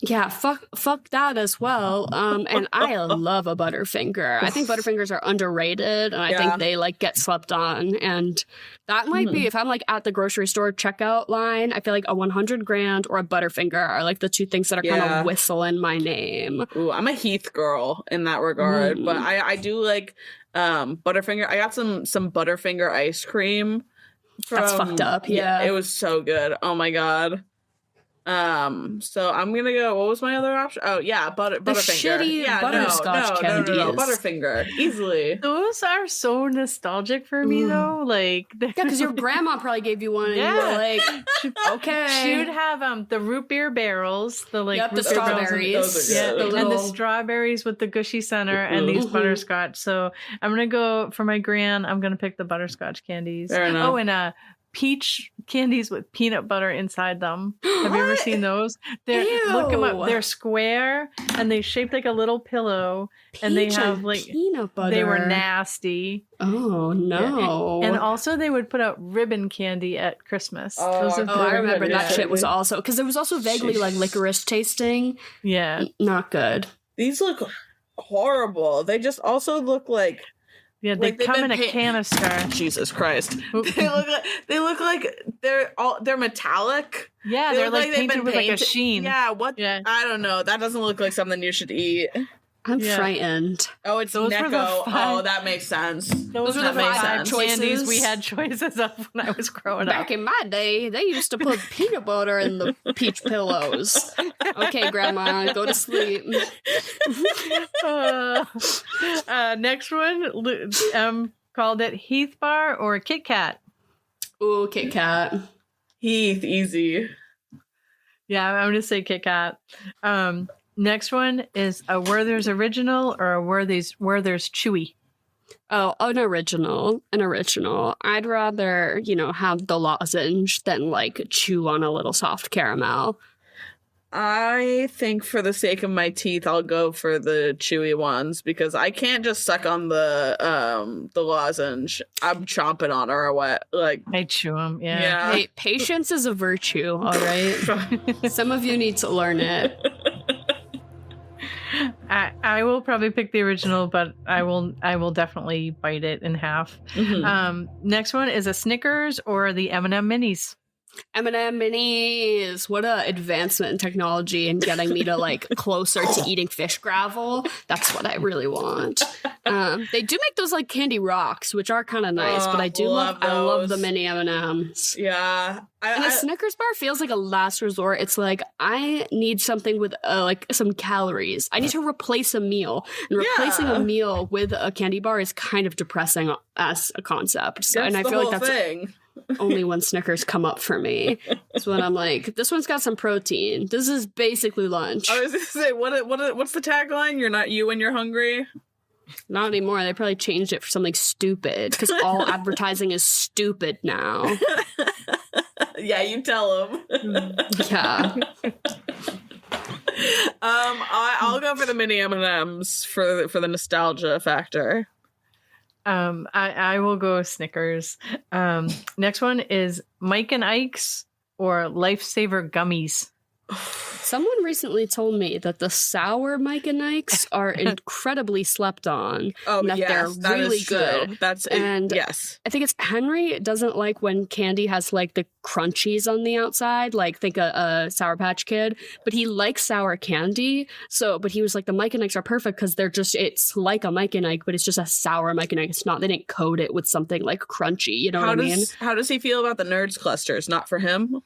Yeah, fuck that as well. And I love a Butterfinger. I think Butterfingers are underrated, and I think they like get slept on. And that might be, if I'm like at the grocery store checkout line, I feel like a 100 grand or a Butterfinger are like the two things that are kind of whistling my name. Ooh, I'm a Heath girl in that regard, but I do like Butterfinger. I got some Butterfinger ice cream. That's fucked up. Yeah, it was so good. Oh my god. So I'm gonna go. What was my other option? Oh yeah, Butterfinger. Shitty butterscotch candies. No, Butterfinger, easily. Those are so nostalgic for me though. Like, because your grandma probably gave you one. And you were like, okay. She would have the root beer barrels, the strawberries, and the strawberries with the gushy center, and these butterscotch. So I'm gonna go for my gran. I'm gonna pick the butterscotch candies. Fair enough. Oh, and peach candies with peanut butter inside them. Have you ever seen those? Look them up. They're square and they shaped like a little pillow, and they have like peanut butter. They were nasty. Oh no! Yeah. And also they would put out ribbon candy at Christmas. I remember that shit was also because there was also vaguely like licorice tasting. Yeah, not good. These look horrible. They just also look like. Yeah, they come in a canister. Jesus Christ! They look like they're metallic. Yeah, they're like painted with like a sheen. Yeah, what? Yeah. I don't know. That doesn't look like something you should eat. I'm frightened. Oh, it's Those were the Necco. five- Oh, that makes sense. Those were the five candies we had choices of when I was growing Back up. in my day, they used to put peanut butter in the peach pillows. Okay, Grandma, go to sleep. Next one, called it Heath Bar or Kit Kat. Ooh, Kit Kat. Heath, easy. Yeah, I'm gonna say Kit Kat. Next one is a Werther's Original or a Werther's Chewy. Oh, an original. I'd rather, have the lozenge than like chew on a little soft caramel. I think for the sake of my teeth, I'll go for the chewy ones because I can't just suck on the lozenge. I'm chomping on it or what? Like I chew them. Yeah. Hey, patience is a virtue. All right. Some of you need to learn it. I will probably pick the original, but I will definitely bite it in half. Mhm. Next one is a Snickers or the M&M Minis. M&M minis. What a advancement in technology and getting me to like closer to eating fish gravel. That's what I really want. They do make those like candy rocks, which are kind of nice, but I do love the mini M&Ms. Yeah. And a Snickers bar feels like a last resort. It's like, I need something with like some calories. I need to replace a meal. And replacing a meal with a candy bar is kind of depressing as a concept. So, and I feel like that's only when Snickers come up for me. It's when I'm like, this one's got some protein. This is basically lunch. I was going to say, what's the tagline? You're not you when you're hungry? Not anymore. They probably changed it for something stupid because all advertising is stupid now. Yeah, you tell them. Yeah. I'll go for the mini M&Ms for the nostalgia factor. I will go Snickers. Next one is Mike and Ike's or Lifesaver Gummies. Someone recently told me that the sour Mike and Ike's are incredibly slept on. Oh, and that yes, they're really good. Yes. I think it's Henry doesn't like when candy has like the crunchies on the outside, like think a Sour Patch Kid, but he likes sour candy. So, but he was like, the Mike and Ike's are perfect because it's like a Mike and Ike, but it's just a sour Mike and Ike. It's not, they didn't coat it with something like crunchy. You know what I mean? How does he feel about the Nerds clusters? Not for him?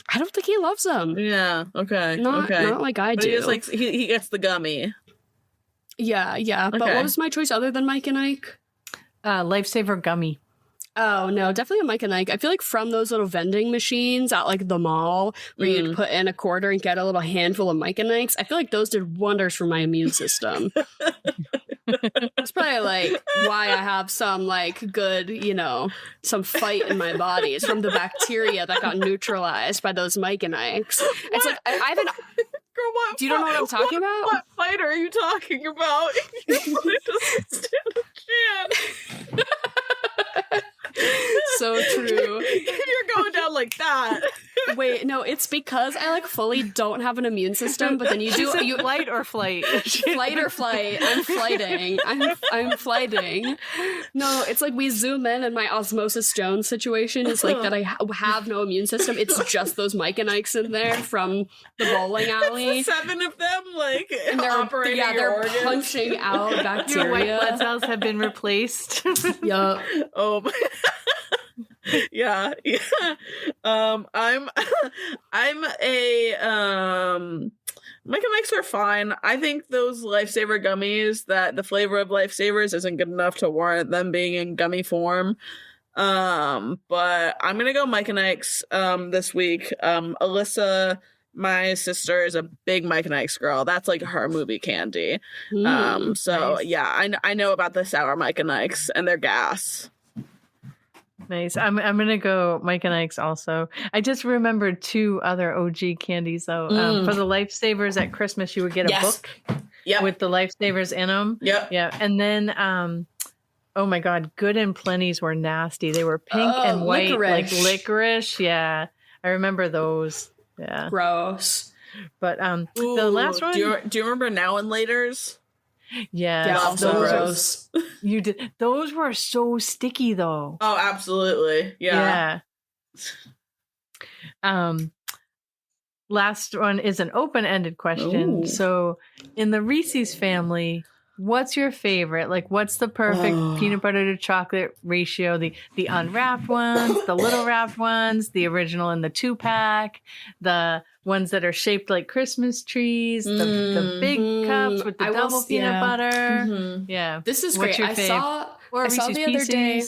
I don't think he loves them. Yeah. Okay. Not like I do. He just like he gets the gummy. Yeah. Okay. But what was my choice other than Mike and Ike? Lifesaver Gummy. Oh no, definitely a Mike and Ike. I feel like from those little vending machines at like the mall where you'd put in a quarter and get a little handful of Mike and Ikes. I feel like those did wonders for my immune system. It's probably like why I have some like good, some fight in my body. It's from the bacteria that got neutralized by those Mike and Ikes. It's like I haven't. Girl, do you don't know what I'm talking about? What fight are you talking about? You just stand a chance. So true. You're going down like that. Wait, no, it's because I like fully don't have an immune system, but then you flight or flight. Flight or flight. I'm flighting. I'm flighting. No, it's like we zoom in and my Osmosis Jones situation is like that I have no immune system. It's just those Mike and Ikes in there from the bowling alley. 7 of them like and they're operating they're organs. punching out bacteria. Your white blood cells have been replaced. Yup. Oh my. Yeah. I'm a Mike and Ike's are fine. I think those Lifesaver gummies, that the flavor of Lifesavers isn't good enough to warrant them being in gummy form. But I'm gonna go Mike and Ike's this week. Alyssa, my sister, is a big Mike and Ike's girl. That's like her movie candy. So nice. Yeah, I know about the sour Mike and Ike's and their gas. Nice. I'm gonna go Mike and Ike's also. I just remembered 2 other OG candies though. For the Lifesavers at Christmas, you would get a book with the Lifesavers in them. Yep. Yeah. And then, oh my God, Good and Plenty's were nasty. They were pink and white, like licorice. Yeah, I remember those. Yeah. Gross. But the last one. Do you remember Now and Later's? Yeah, also gross. You did. Those were so sticky, though. Oh, absolutely. Yeah. last one is an open-ended question. Ooh. So in the Reese's family, what's your favorite? Like, what's the perfect peanut butter to chocolate ratio? The unwrapped ones, the little wrapped ones, the original in the 2-pack, the ones that are shaped like Christmas trees, the big cups with the double peanut butter. Yeah. This is What's great. your fave? I saw the other day.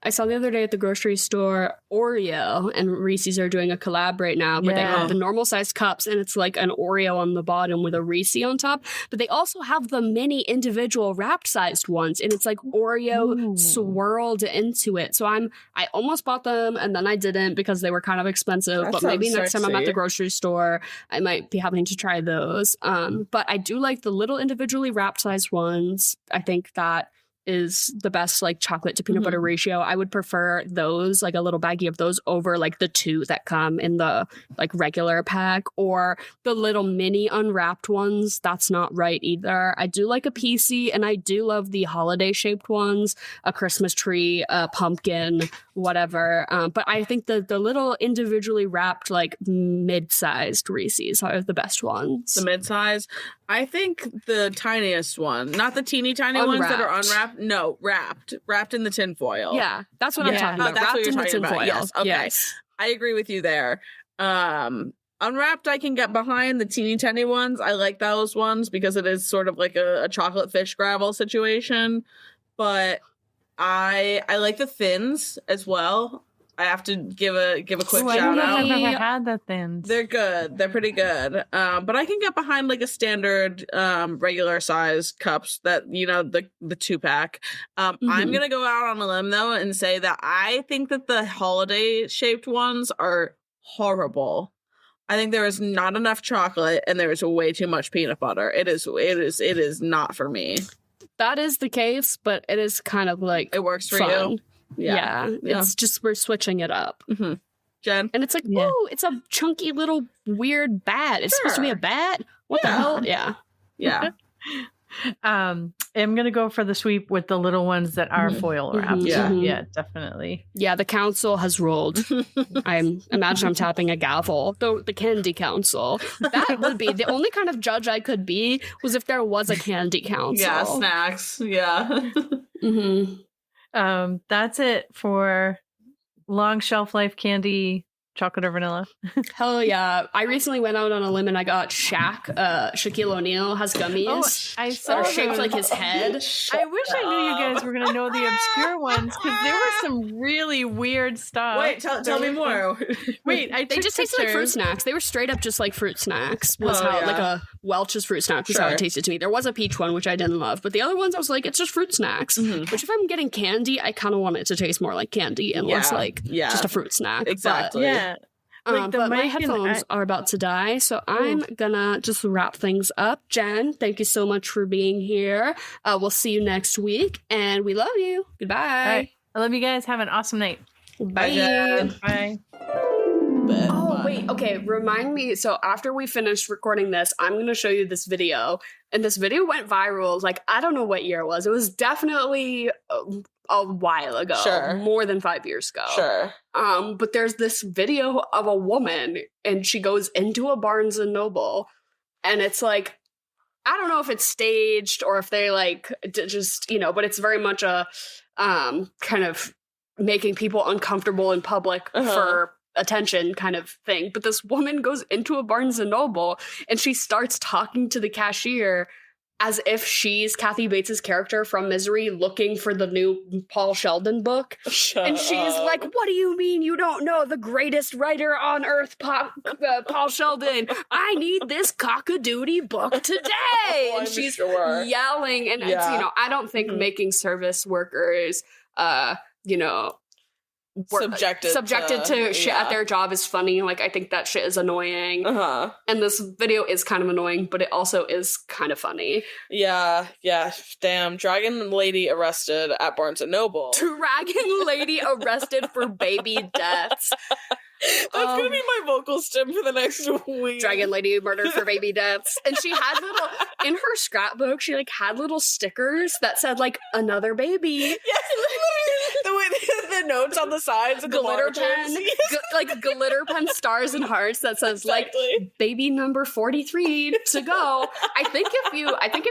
I saw the other day at the grocery store, Oreo and Reese's are doing a collab right now where they have the normal sized cups and it's like an Oreo on the bottom with a Reese on top. But they also have the mini individual wrapped sized ones and it's like Oreo swirled into it. So I almost bought them and then I didn't because they were kind of expensive. But maybe next time I'm at the grocery store, I might be having to try those. But I do like the little individually wrapped sized ones. I think that is the best like chocolate to peanut butter ratio. I would prefer those, like a little baggie of those over like the 2 that come in the like regular pack or the little mini unwrapped ones. That's not right either. I do like a PC and I do love the holiday shaped ones, a Christmas tree, a pumpkin, whatever. But I think the little individually wrapped like mid-sized Reese's are the best ones. The mid-size. I think the tiniest one, not the teeny tiny ones that are unwrapped. No, wrapped in the tin foil. Yeah, that's what I'm talking about. That's wrapped what you're in the talking tin about. foil. Yes, okay. Yes. I agree with you there. Unwrapped, I can get behind the teeny tiny ones. I like those ones because it is sort of like a chocolate fish gravel situation. But I like the thins as well. I have to give a quick shout out. I've never had the thins. They're good. They're pretty good. But I can get behind like a standard regular size cups that, you know, the 2-pack. I'm going to go out on a limb though and say that I think that the holiday shaped ones are horrible. I think there is not enough chocolate and there is way too much peanut butter. It is not for me. That is the case, but it is kind of like it works for fun. you. Yeah. It's just we're switching it up. Jen? And it's like, ooh, it's a chunky little weird bat. It's supposed to be a bat? What the hell? Yeah. Yeah. I'm gonna go for the sweep with the little ones that are foil wrapped. Yeah, definitely. Yeah, the council has ruled. I imagine I'm tapping a gavel. The candy council. That would be the only kind of judge I could be was if there was a candy council. Yeah, snacks. Yeah. That's it for long shelf life candy, chocolate or vanilla. Hell yeah. I recently went out on a limb and I got Shaquille O'Neal has gummies I saw that are shaped like his head. I wish I knew you guys were going to know the obscure ones because there was some really weird stuff. Wait, tell me more. Wait, they just tasted like fruit snacks. They were straight up just like fruit snacks. Was like a Welch's fruit snack was how it tasted to me. There was a peach one, which I didn't love. But the other ones, I was like, it's just fruit snacks. Which if I'm getting candy, I kind of want it to taste more like candy and less like just a fruit snack. Exactly. But, but my headphones are about to die, so I'm gonna just wrap things up. Jen, thank you so much for being here. We'll see you next week, and we love you. Goodbye. All right. I love you guys. Have an awesome night. Bye. Jen. Bye. Oh, wait. Okay, remind me. So after we finish recording this, I'm going to show you this video. And this video went viral. Like, I don't know what year it was. It was definitely a while ago. Sure. More than 5 years ago. Sure. But there's this video of a woman, and she goes into a Barnes and Noble. And it's like, I don't know if it's staged or if they like just, you know, but it's very much a kind of making people uncomfortable in public for attention kind of thing. But this woman goes into a Barnes and Noble and she starts talking to the cashier as if she's Kathy Bates's character from Misery looking for the new Paul Sheldon book. And she's like, what do you mean you don't know the greatest writer on earth, Paul Sheldon? I need this cock-a-doodie book today. And she's yelling. And it's, you know, I don't think making service workers, you know, subjected to shit at their job is funny. Like, I think that shit is annoying. And this video is kind of annoying, but it also is kind of funny. Yeah. Damn. Dragon lady arrested at Barnes & Noble. Dragon lady arrested for baby deaths. That's gonna be my vocal stim for the next week. Dragon lady murdered for baby deaths. And she had little, in her scrapbook, she like had little stickers that said like another baby. Yes, the the notes on the sides of the glitter pen, like glitter pen stars and hearts that says like baby number 43 to go. I think if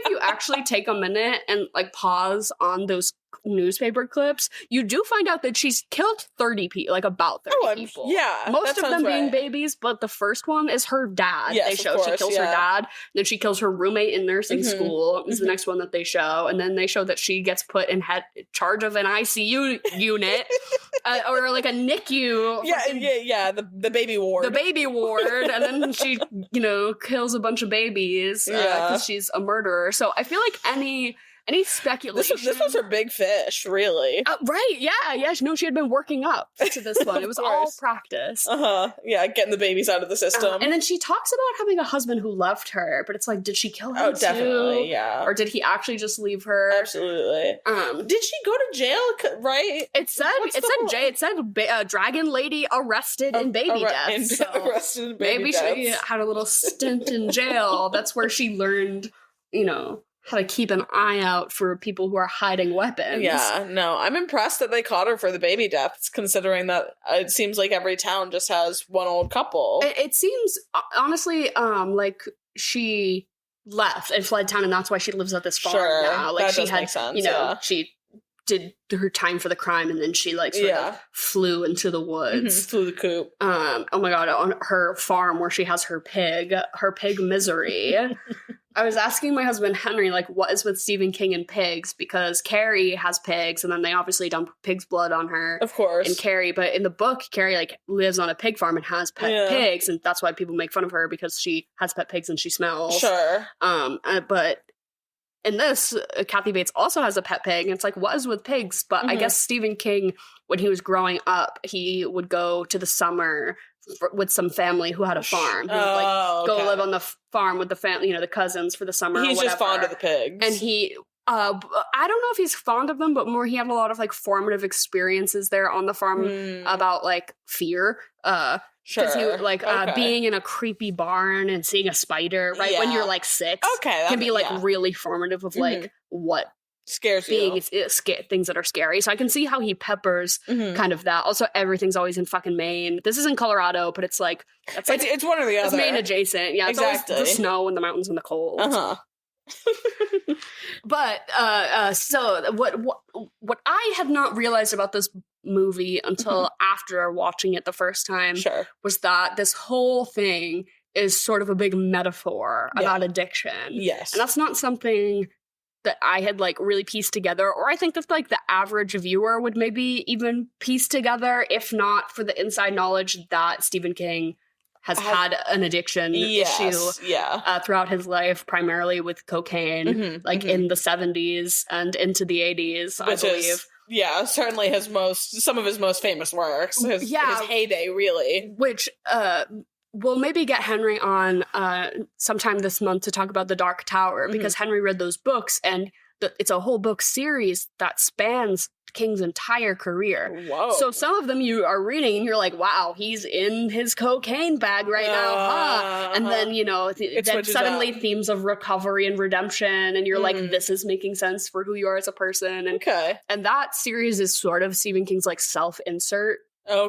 you actually take a minute and like pause on those newspaper clips, you do find out that she's killed 30 people, like about 30 people. Yeah, most of them being babies, but the first one is her dad. Yes, they show she kills her dad, then she kills her roommate in nursing school is the next one that they show, and then they show that she gets put in charge of an ICU unit or like a NICU. The baby ward. The baby ward, and then she, kills a bunch of babies because she's a murderer. So I feel like any speculation. This was her big fish, really. Right, yeah. No, she had been working up to this one. It was all practice. Yeah, getting the babies out of the system. And then she talks about having a husband who left her, but it's like, did she kill him too? Definitely, yeah. Or did he actually just leave her? Absolutely. Did she go to jail, right? It said dragon lady arrested in baby death. So arrested in baby death. Maybe she had a little stint in jail. That's where she learned, how to keep an eye out for people who are hiding weapons. Yeah, no, I'm impressed that they caught her for the baby deaths, considering that it seems like every town just has one old couple. It seems, honestly, like she left and fled town, and that's why she lives at this farm now. Like, that makes sense, she did her time for the crime, and then she like sort of flew into the woods. Flew the coop. Oh my god, on her farm where she has her pig Misery. I was asking my husband Henry, like, what is with Stephen King and pigs? Because Carrie has pigs, and then they obviously dump pig's blood on her. Of course. And Carrie, but in the book, Carrie, like, lives on a pig farm and has pet pigs, and that's why people make fun of her, because she has pet pigs and she smells. Sure. But in this, Kathy Bates also has a pet pig, and it's like, what is with pigs? But I guess Stephen King, when he was growing up, he would go to the smer with some family who had a farm. He would go live on the farm with the family, the cousins for the summer. He's or just fond of the pigs. And he, I don't know if he's fond of them, but more he had a lot of like formative experiences there on the farm about like fear. Because he being in a creepy barn and seeing a spider when you're like 6 can be like really formative of like what scares you. Things that are scary. So I can see how he peppers kind of that. Also, everything's always in fucking Maine. This is in Colorado, but it's like it's one or the other. It's Maine adjacent. Yeah, it's always the snow and the mountains and the cold. But so what I had not realized about this movie until after watching it the first time was that this whole thing is sort of a big metaphor about addiction. Yes. And that's not something that I had like really pieced together, or I think that like the average viewer would maybe even piece together, if not for the inside knowledge that Stephen King has had an addiction issue throughout his life, primarily with cocaine, in the 70s and into the 80s, I believe. Certainly some of his most famous works. His heyday, really. Which, we'll maybe get Henry on sometime this month to talk about The Dark Tower, because Henry read those books, and it's a whole book series that spans King's entire career. Whoa. So some of them you are reading and you're like, wow, he's in his cocaine bag right now, huh? And then, then suddenly themes of recovery and redemption, and you're like, this is making sense for who you are as a person. And, and that series is sort of Stephen King's like self-insert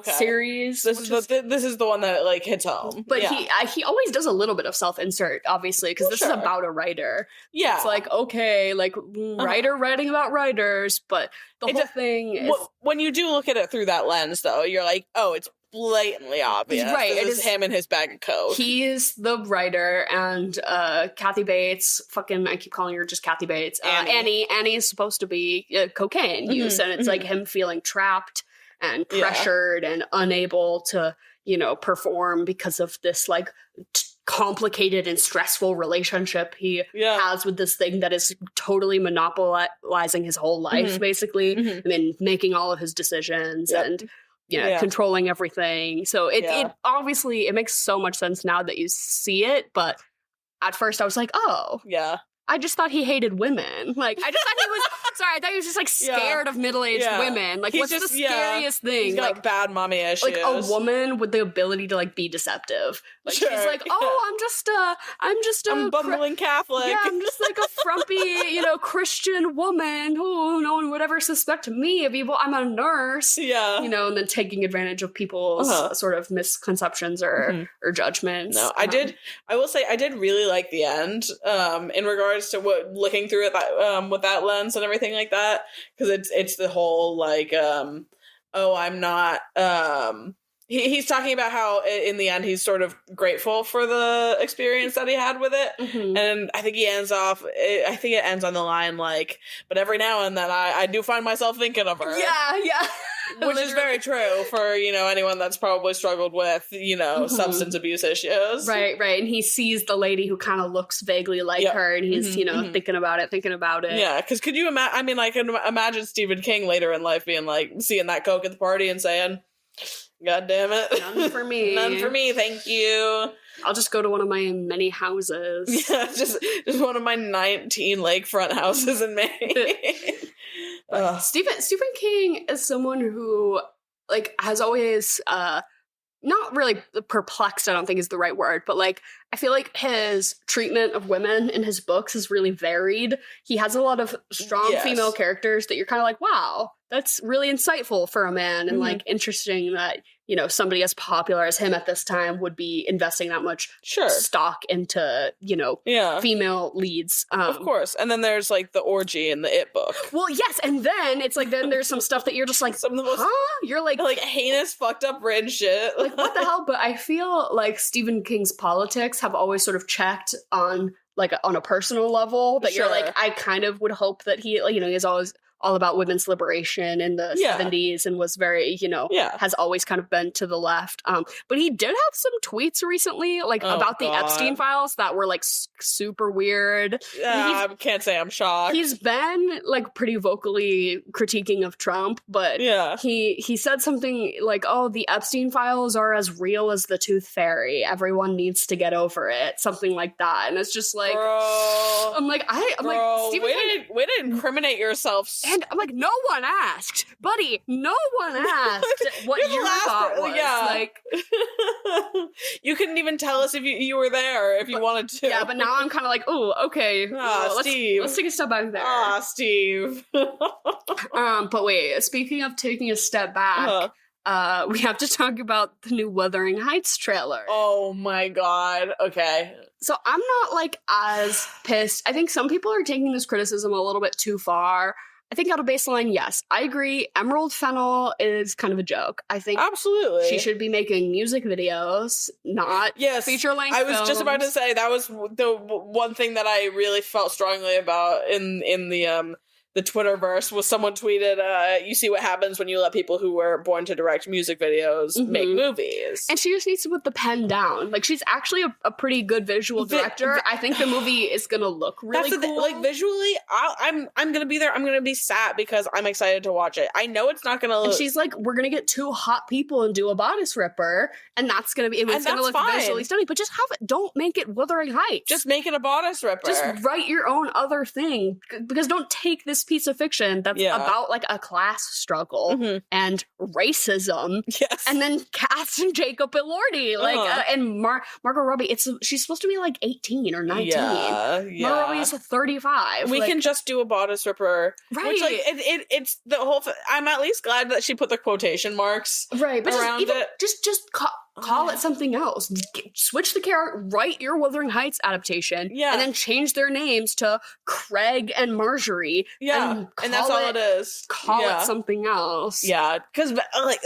series. This is the one that like hits home. But he always does a little bit of self-insert, obviously, because this is about a writer. Yeah. It's like, okay, like writer writing about writers, but the whole thing is... When you do look at it through that lens, though, you're like, oh, it's blatantly obvious. Right. It is him and his bag of coke. He is the writer, and Kathy Bates, I keep calling her just Kathy Bates. Annie is supposed to be cocaine use, and it's like him feeling trapped and pressured and unable to, perform because of this like complicated and stressful relationship he has with this thing that is totally monopolizing his whole life, basically. I mean, making all of his decisions and controlling everything. So it obviously, it makes so much sense now that you see it, but at first I was like, oh. Yeah. I just thought he hated women. Like, I just thought he was, sorry, I thought he was just, like, scared of middle-aged women. Like, what's the scariest thing? He's got like, bad mommy issues. Like, a woman with the ability to, like, be deceptive. Like, she's like, I'm bumbling Catholic. Yeah, I'm just, like, a frumpy, you know, Christian woman who no one would ever suspect me of evil. I'm a nurse. Yeah. You know, and then taking advantage of people's sort of misconceptions or judgments. No, I will say I did really like the end, in regards to looking through it that, with that lens and everything like that, because it's the whole like, I'm not, he's talking about how in the end he's sort of grateful for the experience that he had with it, and I think it ends on the line like, but every now and then I do find myself thinking of her. Yeah. Which is very true for, you know, anyone that's probably struggled with, you know, substance abuse issues. Right. And he sees the lady who kind of looks vaguely like her, and he's, you know, thinking about it. Yeah, because could you imagine, I mean, I can imagine Stephen King later in life being like, seeing that Coke at the party and saying, God damn it. None for me. None for me, thank you. I'll just go to one of my many houses. Yeah, just one of my 19 lakefront houses in Maine. Stephen King is someone who, like, has always, not really perplexed, I don't think is the right word, but, like, I feel like his treatment of women in his books is really varied. He has a lot of strong female characters that you're kind of like, wow, that's really insightful for a man, and, like, interesting that, you know, somebody as popular as him at this time would be investing that much stock into, you know, female leads. Of course. And then there's, like, the orgy in the It book. Well, yes, and then it's like, then there's some stuff that you're just like, some of the most, You're like heinous, fucked up, written shit. Like, what the hell? But I feel like Stephen King's politics have always sort of checked on, like, on a personal level, that you're like, I kind of would hope that he, like, you know, he's always all about women's liberation in the 70s and was very, you know, has always kind of been to the left. But he did have some tweets recently, like, about the Epstein files that were, like, super weird. I can't say I'm shocked. He's been, like, pretty vocally critiquing of Trump, but he said something like, oh, the Epstein files are as real as the Tooth Fairy. Everyone needs to get over it. Something like that. And it's just like, Bro, I'm like, Stephen King, way to incriminate yourself. And I'm like, no one asked, buddy. No one asked what your thought was. Yeah. Like, you couldn't even tell us if you were there if you wanted to. Yeah, but now I'm kind of like, oh, okay. Steve. Let's take a step back there. Steve. But wait, speaking of taking a step back, we have to talk about the new Wuthering Heights trailer. Oh my god. Okay. So I'm not, like, as pissed. I think some people are taking this criticism a little bit too far. I think out of baseline, yes, I agree. Emerald Fennell is kind of a joke. I think absolutely she should be making music videos, not feature-length I was films. just about to say that was the one thing that I really felt strongly about in the Twitterverse was someone tweeted, you see what happens when you let people who were born to direct music videos make movies. And she just needs to put the pen down. Like, she's actually a pretty good visual director. I think the movie is going to look really cool. Like, visually, I'm going to be there. I'm going to be sat because I'm excited to watch it. I know it's not going to look... And she's like, we're going to get two hot people and do a bodice ripper, and that's going to be... It's going to look visually stunning, but just don't make it Wuthering Heights. Just make it a bodice ripper. Just write your own other thing. Because don't take this piece of fiction that's about, like, a class struggle and racism, and then cast Jacob Elordi, like, and Margot Robbie. She's supposed to be like 18 or 19. Margot Robbie is 35. We can just do a bodice ripper, right? Which, like, it's the whole. I'm at least glad that she put the quotation marks right around it. Just call it something else. Switch the character. Write your Wuthering Heights adaptation, and then change their names to Craig and Marjorie. Yeah, and that's all it is. Call it something else. Yeah, because like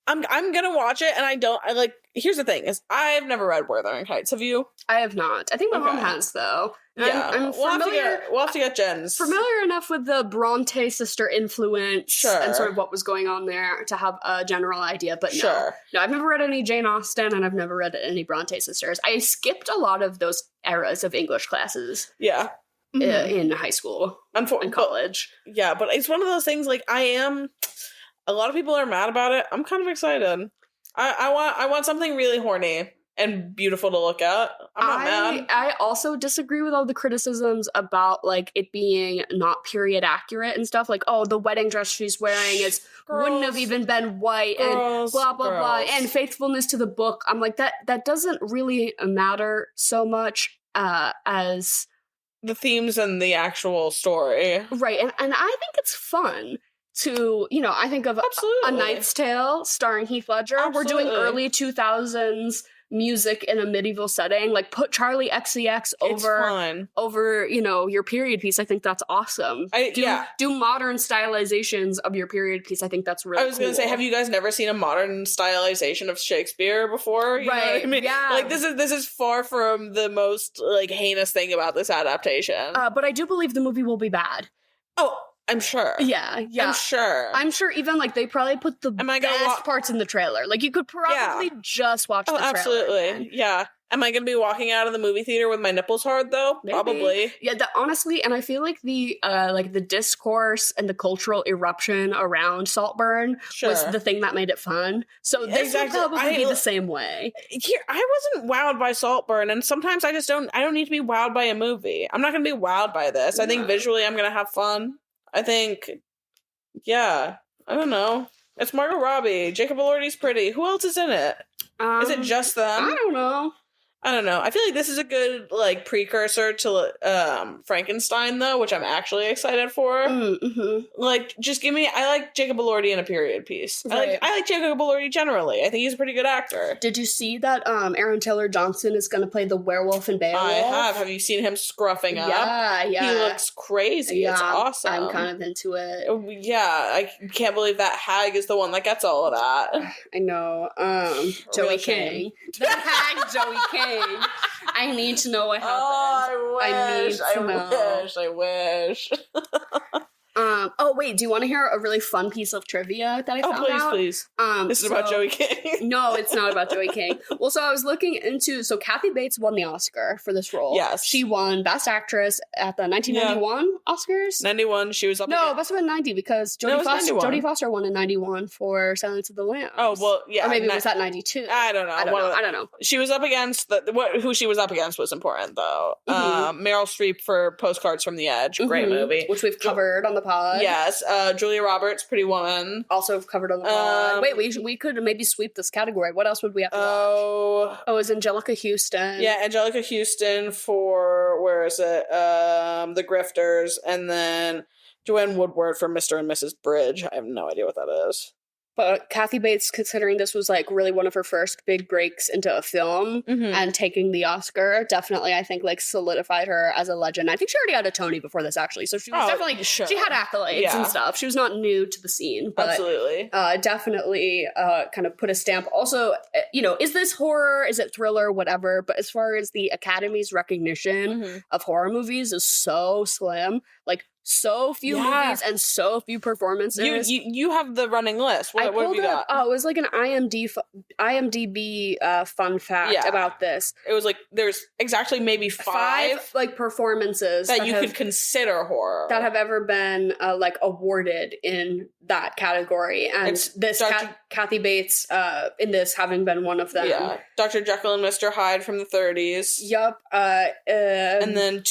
I'm gonna watch it, and I like. Here's the thing: is I've never read Wuthering Heights. Have you? I have not. I think my mom has, though. Yeah, I'm familiar. We'll have to get Jen's. Familiar enough with the Bronte sister influence and sort of what was going on there to have a general idea, but no, I've never read any Jane Austen, and I've never read any Bronte sisters. I skipped a lot of those eras of English classes. Yeah. In high school and college. Yeah, but it's one of those things, like, a lot of people are mad about it. I'm kind of excited. I want something really horny. and beautiful to look at. I'm not mad. I also disagree with all the criticisms about like it being not period accurate and stuff. Like, oh, the wedding dress she's wearing wouldn't have even been white and blah blah blah, and faithfulness to the book. I'm like, that doesn't really matter so much as the themes and the actual story, right? And I think it's fun to, I think of A Knight's Tale starring Heath Ledger. Absolutely. We're doing early 2000s music in a medieval setting. Like, put Charlie XCX over your period piece. I think that's awesome. Do modern stylizations of your period piece. I think that's really cool. I was gonna say, have you guys never seen a modern stylization of Shakespeare before? You know what I mean? Yeah. Like, this is far from the most like heinous thing about this adaptation. But I do believe the movie will be bad. Oh, I'm sure. Yeah. I'm sure even, like, they probably put the best parts in the trailer. Like, you could probably just watch the trailer. Absolutely. Man. Yeah. Am I going to be walking out of the movie theater with my nipples hard, though? Maybe. Probably. Yeah, honestly, and I feel like the discourse and the cultural eruption around Saltburn was the thing that made it fun. So this will probably be the same way. Here, I wasn't wowed by Saltburn, and sometimes I don't need to be wowed by a movie. I'm not going to be wowed by this. I think visually I'm going to have fun. I think, I don't know. It's Margot Robbie. Jacob Elordi's pretty. Who else is in it? Is it just them? I don't know. I feel like this is a good, like, precursor to Frankenstein, though, which I'm actually excited for. Mm-hmm. Like, just I like Jacob Elordi in a period piece. Right. I like Jacob Elordi generally. I think he's a pretty good actor. Did you see that Aaron Taylor Johnson is going to play the werewolf in Beowulf? I have. Have you seen him scruffing up? Yeah. He looks crazy. Yeah, it's awesome. I'm kind of into it. Yeah, I can't believe that hag is the one that gets all of that. I know. Joey King. The hag Joey King. I need to know what happened. Oh, I wish. Oh, wait, do you want to hear a really fun piece of trivia that I found out? Please. This is about Joey King. No, it's not about Joey King. Well, so I was looking into, Kathy Bates won the Oscar for this role. Yes. She won Best Actress at the 1991 Oscars. 91, she was up No, it must have been 90 because Jodie Foster won in 91 for Silence of the Lambs. Oh, well, yeah. Or maybe it was that 92. I don't know. I don't know. She was up against, who she was up against was important, though. Mm-hmm. Meryl Streep for Postcards from the Edge. Great movie. Which we've covered on the pod. Yes. Julia Roberts, Pretty Woman. Also covered on the pod. Wait, we could maybe sweep this category. What else would we have to watch? Oh, is Angelica Houston. Yeah, Angelica Houston for, where is it? The Grifters. And then Joanne Woodward for Mr. and Mrs. Bridge. I have no idea what that is. But Kathy Bates, considering this was like really one of her first big breaks into a film and taking the Oscar, definitely I think like solidified her as a legend. I think she already had a Tony before this actually, so she was definitely she had accolades and stuff. She was not new to the scene, but absolutely, definitely kind of put a stamp. Also, is this horror? Is it thriller? Whatever. But as far as the Academy's recognition of horror movies is so slim, like. So few movies and so few performances. You have the running list. What have you got? Oh, it was like an IMDb fun fact about this. It was like there's exactly maybe five like performances that you could consider horror that have ever been like awarded in that category, and it's this Kathy Bates in this having been one of them. Yeah, Dr. Jekyll and Mr. Hyde from the 30s. Yup. And then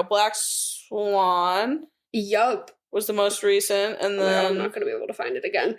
Black Swan. Yup. Was the most recent, and then I'm not going to be able to find it again.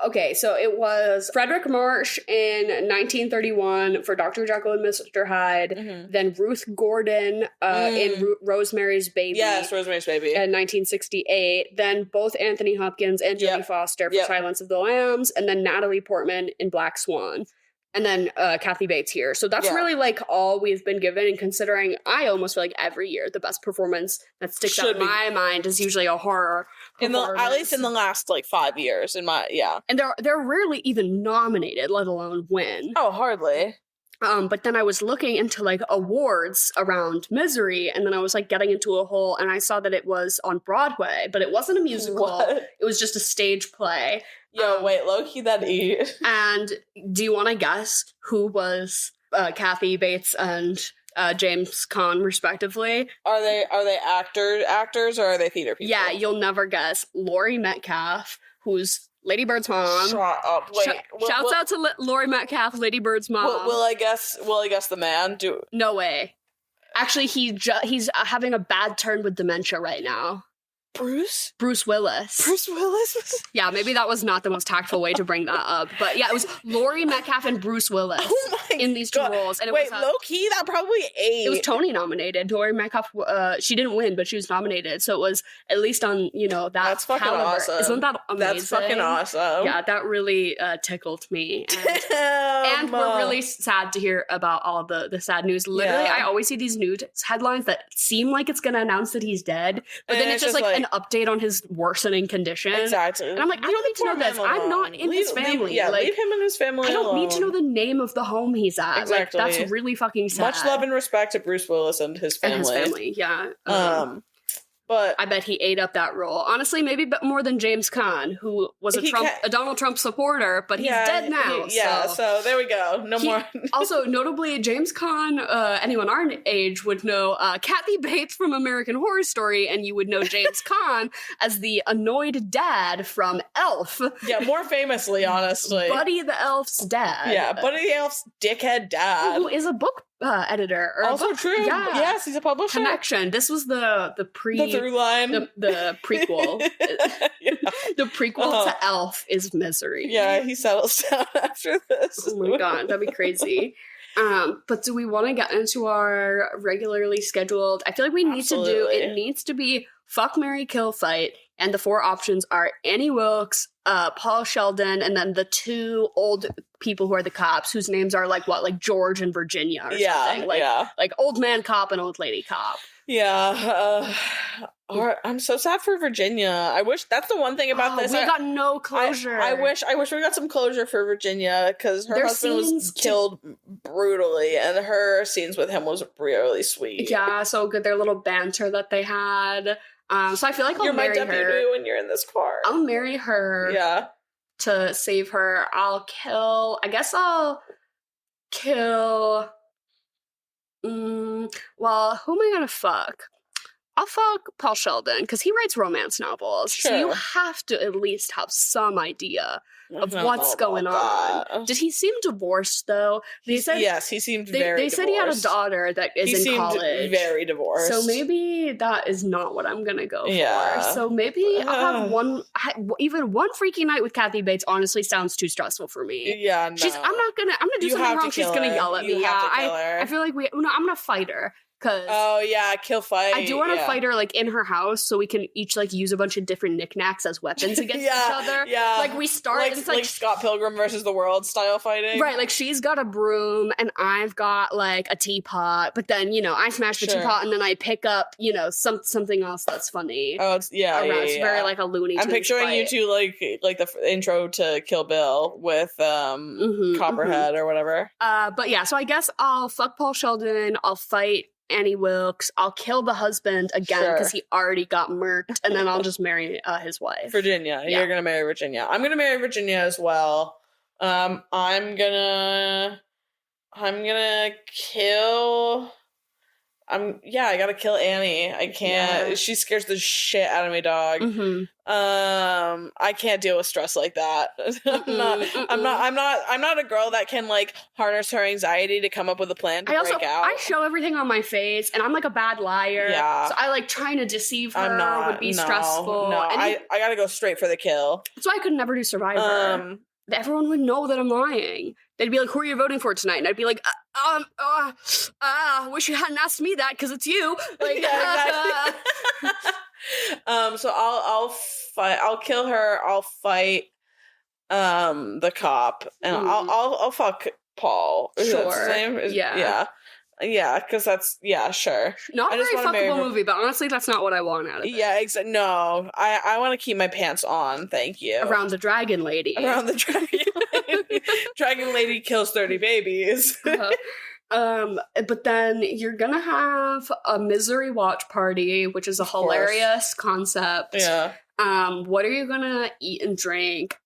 Okay. So it was Frederick Marsh in 1931 for Dr. Jekyll and Mr. Hyde. Then Ruth Gordon in Rosemary's Baby. Yes, Rosemary's Baby. In 1968. Then both Anthony Hopkins and Jodie Foster for Silence of the Lambs. And then Natalie Portman in Black Swan. And then Kathy Bates here. So that's really like all we've been given. And considering I almost feel like every year the best performance that sticks out in my mind is usually a horror performance. At least in the last like 5 years And they're rarely even nominated, let alone win. Oh, hardly. But then I was looking into like awards around Misery, and then I was like getting into a hole, and I saw that it was on Broadway, but it wasn't a musical. What? It was just a stage play. Yo, wait, low-key that E. And do you want to guess who was Kathy Bates and James Caan, respectively? Are they actors, or are they theater people? Yeah, you'll never guess. Laurie Metcalf, who's Lady Bird's mom. Shut up. Wait. Shouts out to Lori Metcalf, Lady Bird's mom. Will I guess the man? No way. Actually, he's having a bad turn with dementia right now. Bruce Willis. Bruce Willis? Yeah, maybe that was not the most tactful way to bring that up. But yeah, it was Lori Metcalf and Bruce Willis in these two roles. And low-key, that probably ate. It was Tony nominated. Lori Metcalf, she didn't win, but she was nominated. So it was at least on, that That's fucking caliber. awesome. Isn't that amazing? That's fucking awesome. Yeah, that really tickled me. And we're really sad to hear about all the sad news. Literally, I always see these news headlines that seem like it's going to announce that he's dead. But then it's just like an update on his worsening condition. Exactly. And I'm like, I don't need to know this. I'm not in his family. Leave him and his family I don't need to know the name of the home he's at. Exactly. Like, that's really fucking sad. Much love and respect to Bruce Willis and his family. Yeah. But I bet he ate up that role. Honestly, maybe more than James Caan, who was a Donald Trump supporter, but he's dead now. So there we go. No more. Also, notably, James Caan, anyone our age would know Kathy Bates from American Horror Story, and you would know James Caan as the annoyed dad from Elf. Yeah, more famously, honestly. Buddy the Elf's dad. Yeah, Buddy the Elf's dickhead dad. Who is a book editor. Also true. Yeah. Yes, he's a publisher. Connection. This was the through line. The prequel. The prequel to Elf is Misery. Yeah, he settles down after this. Oh my god, that'd be crazy. But do we want to get into our regularly scheduled? I feel like we need to do. It needs to be fuck, marry, kill, fight, and the 4 options are Annie Wilkes, Paul Sheldon, and then the 2 old people who are the cops, whose names are like George and Virginia or something. Like old man cop and old lady cop. Yeah. I'm so sad for Virginia. I wish that's the one thing about this. We got no closure. I wish we got some closure for Virginia because her husband was killed brutally, and her scenes with him was really sweet. Yeah, so good. Their little banter that they had. So I feel like I'll marry her. You're my deputy when you're in this car. I'll marry her. Yeah. To save her. I'll kill. Well, who am I gonna fuck? I'll fuck Paul Sheldon because he writes romance novels. Sure. So you have to at least have some idea of what's going on. Did he seem divorced though? Yes, he seemed very divorced. They said he had a daughter that is in college. Very divorced. So maybe that is not what I'm gonna go for. So maybe I'll have even one freaky night with Kathy Bates. Honestly, sounds too stressful for me. Yeah, no. I'm gonna do something wrong. She's gonna yell at me. I feel like I'm gonna fight her. Kill fight. I do want to fight her in her house so we can each use a bunch of different knickknacks as weapons against each other. Yeah, we start it's like Scott Pilgrim versus the World style fighting. Right, she's got a broom and I've got a teapot, but then I smash the teapot and then I pick up something else that's funny. Oh, it's It's very a Looney Tunes I'm picturing fight. you two like the intro to Kill Bill with Copperhead or whatever. But yeah, so I guess I'll fuck Paul Sheldon. I'll fight Annie Wilkes. I'll kill the husband again because he already got murked, and then I'll just marry his wife. Virginia. Yeah. You're gonna marry Virginia. I'm gonna marry Virginia as well. I'm gonna kill. I gotta kill Annie. I can't. Yeah. She scares the shit out of me, dog. Mm-hmm. I can't deal with stress like that. I'm not a girl that can harness her anxiety to come up with a plan to break out. I show everything on my face, and I'm a bad liar. Yeah. So I trying to deceive her would be stressful. No, I gotta go straight for the kill. That's why I could never do Survivor. Everyone would know that I'm lying. They'd be like, "Who are you voting for tonight?" And I'd be like, wish you hadn't asked me that because it's you." Yeah, exactly. So I'll fight. I'll kill her. I'll fight the cop, and I'll fuck Paul. Sure. That's his name? Yeah, because that's sure. Not a very fuckable movie, but honestly, that's not what I want out of it. Yeah, no, I want to keep my pants on. Thank you. Around the dragon lady. Dragon lady kills 30 babies. But then you're gonna have a misery watch party, which is a hilarious concept. Yeah. What are you gonna eat and drink?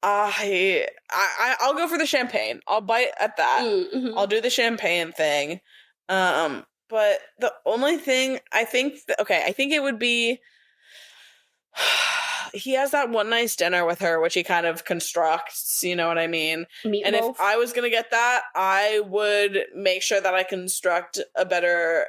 I'll go for the champagne. I'll bite at that. Mm-hmm. I'll do the champagne thing. But the only thing I think it would be he has that one nice dinner with her, which he kind of constructs, you know what I mean? Meatloaf. And if I was going to get that, I would make sure that I construct a better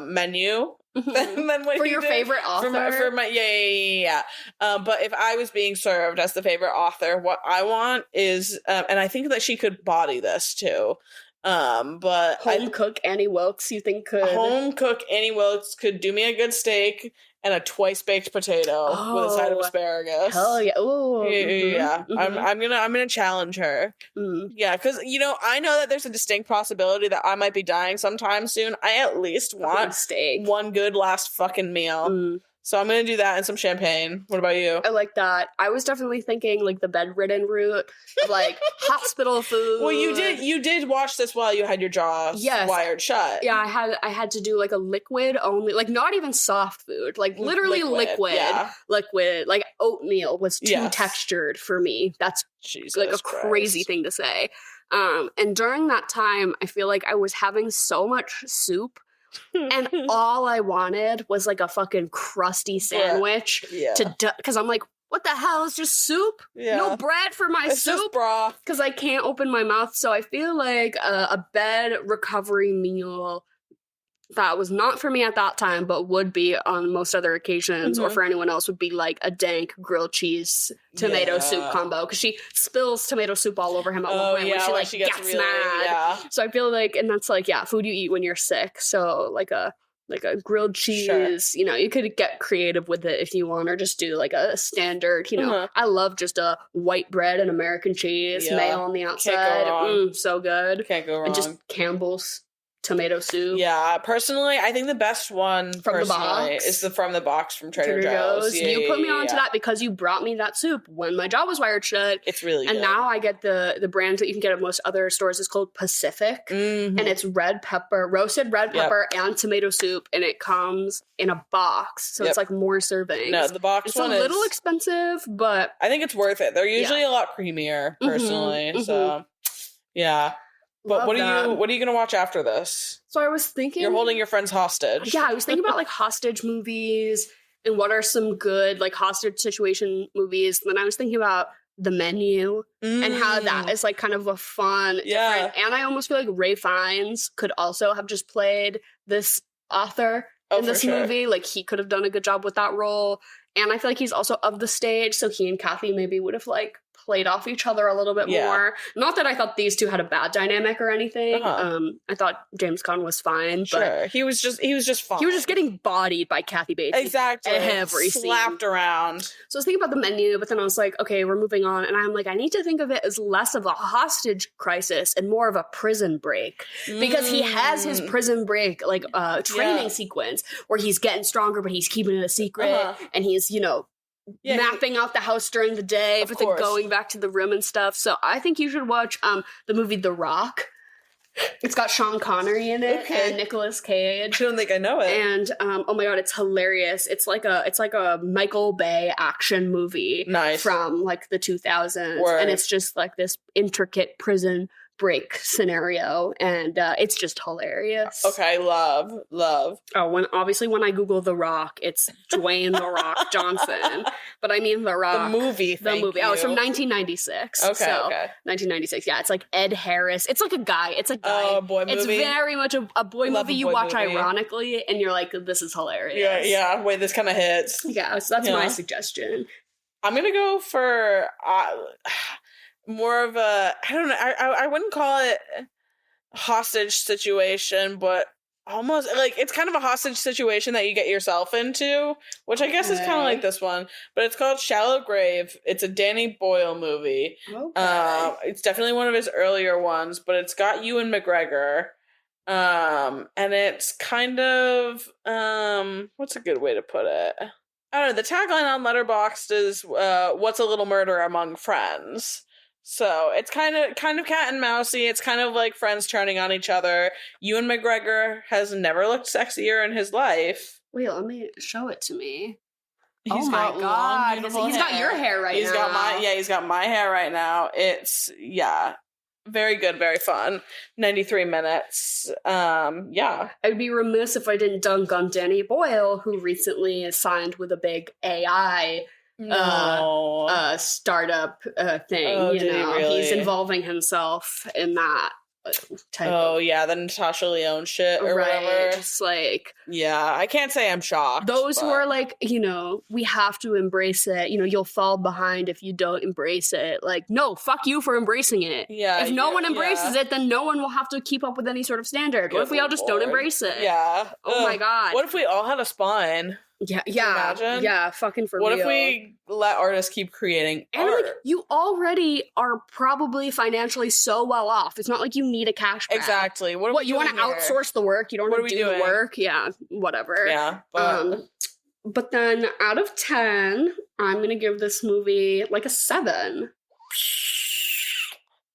menu than what for he your did. favorite author. For my yeah. But if I was being served as the favorite author, what I want is, and I think that she could body this too. But home cook Annie Wilkes, you think could home cook Annie Wilkes could do me a good steak and a twice baked potato with a side of asparagus. Hell yeah! Ooh, yeah. I'm gonna challenge her. Yeah, because I know that there's a distinct possibility that I might be dying sometime soon. I at least want steak, one good last fucking meal. So I'm gonna do that and some champagne. What about you? I like that. I was definitely thinking like the bedridden route of like hospital food. Well, you did watch this while you had your jaw wired shut. Yeah, I had to do like a liquid only, like not even soft food, like literally liquid. Like oatmeal was too textured for me. That's like a crazy thing to say. And during that time, I feel like I was having so much soup. And all I wanted was like a fucking crusty sandwich because I'm like, what the hell is just soup? No bread for my soup? Just broth. Because I can't open my mouth. So I feel like a bed recovery meal that was not for me at that time, but would be on most other occasions, or for anyone else, would be like a dank grilled cheese tomato soup combo. Because she spills tomato soup all over him at one point when she gets really mad. Yeah. So I feel like, and that's like, food you eat when you're sick. So like a grilled cheese, you could get creative with it if you want, or just do like a standard, I love just a white bread and American cheese, mayo on the outside. So good. Can't go wrong. And just Campbell's tomato soup. Yeah, personally, I think the best one from the box is the from the box from Trader Joe's. You put me onto that because you brought me that soup when my jaw was wired shut. It's really good. And now I get the brand that you can get at most other stores is called Pacific, and it's roasted red pepper and tomato soup, and it comes in a box, so it's like more servings. No, the box one is a little expensive, but I think it's worth it. They're usually a lot creamier, personally. So yeah. But what are you gonna watch after this? So I was thinking you're holding your friends hostage. Yeah, I was thinking about like hostage movies and what are some good like hostage situation movies. Then I was thinking about The Menu and how that is like kind of a fun, different. And I almost feel like Ray Fiennes could also have just played this author in this movie. Like he could have done a good job with that role. And I feel like he's also of the stage, so he and Kathy maybe would have like played off each other a little bit more. Not that I thought these two had a bad dynamic or anything. I thought James Caan was fine. But he was just fine. He was just getting bodied by Kathy Bates. Exactly. Every slapped scene. Around. So I was thinking about The Menu, but then I was like, okay, we're moving on. And I'm like, I need to think of it as less of a hostage crisis and more of a prison break. Because he has his prison break, like training sequence where he's getting stronger, but he's keeping it a secret. And he's, mapping out the house during the day, but then going back to the room and stuff. So I think you should watch the movie The Rock. It's got Sean Connery in it and Nicolas Cage. I don't think I know it. And oh my god, it's hilarious. It's like a Michael Bay action movie from like the 2000s. And it's just like this intricate prison break scenario, and it's just hilarious. Okay, love. Oh, when I Google The Rock, it's Dwayne The Rock Johnson, but I mean The Rock, the movie. It's from 1996. Okay. 1996. Yeah, it's like Ed Harris. It's like a guy. It's a guy. Oh, boy movie. It's very much a boy movie you watch ironically, and you're like, this is hilarious. Yeah. Wait, this kind of hits. Yeah, so that's my suggestion. I'm gonna go for more of a, I don't know, I wouldn't call it hostage situation, but almost like it's kind of a hostage situation that you get yourself into, which I guess is kind of like this one, but it's called Shallow Grave. It's a Danny Boyle movie. It's definitely one of his earlier ones, but it's got Ewan McGregor. And it's kind of, what's a good way to put it? I don't know, the tagline on Letterboxd is, what's a little murder among friends? So it's kind of cat and mousey. It's kind of like friends turning on each other. Ewan McGregor has never looked sexier in his life. Wait, let me show it to me. He's got long, beautiful he's got your hair right now. He's got my hair right now. It's very good, very fun. 93 minutes. I'd be remiss if I didn't dunk on Danny Boyle, who recently is signed with a big AI startup thing. Oh, you did he know, really? he's involving himself in that type of the Natasha Lyonne shit or whatever. It's like, yeah, I can't say I'm shocked. Those who are like, you know, we have to embrace it. You know, you'll fall behind if you don't embrace it. Like, no, fuck you for embracing it. Yeah. If no one embraces it, then no one will have to keep up with any sort of standard. What if we all just don't embrace it? Yeah. Oh my God. What if we all had a spine? Yeah. Imagine? Yeah. Fucking for What real. if we let artists keep creating And art? like, you already are probably financially so well off. It's not like you need a cash grab. Exactly. What you want to outsource the work? You don't want to do the work? Yeah. Whatever. Yeah. But then out of 10, I'm going to give this movie like a 7.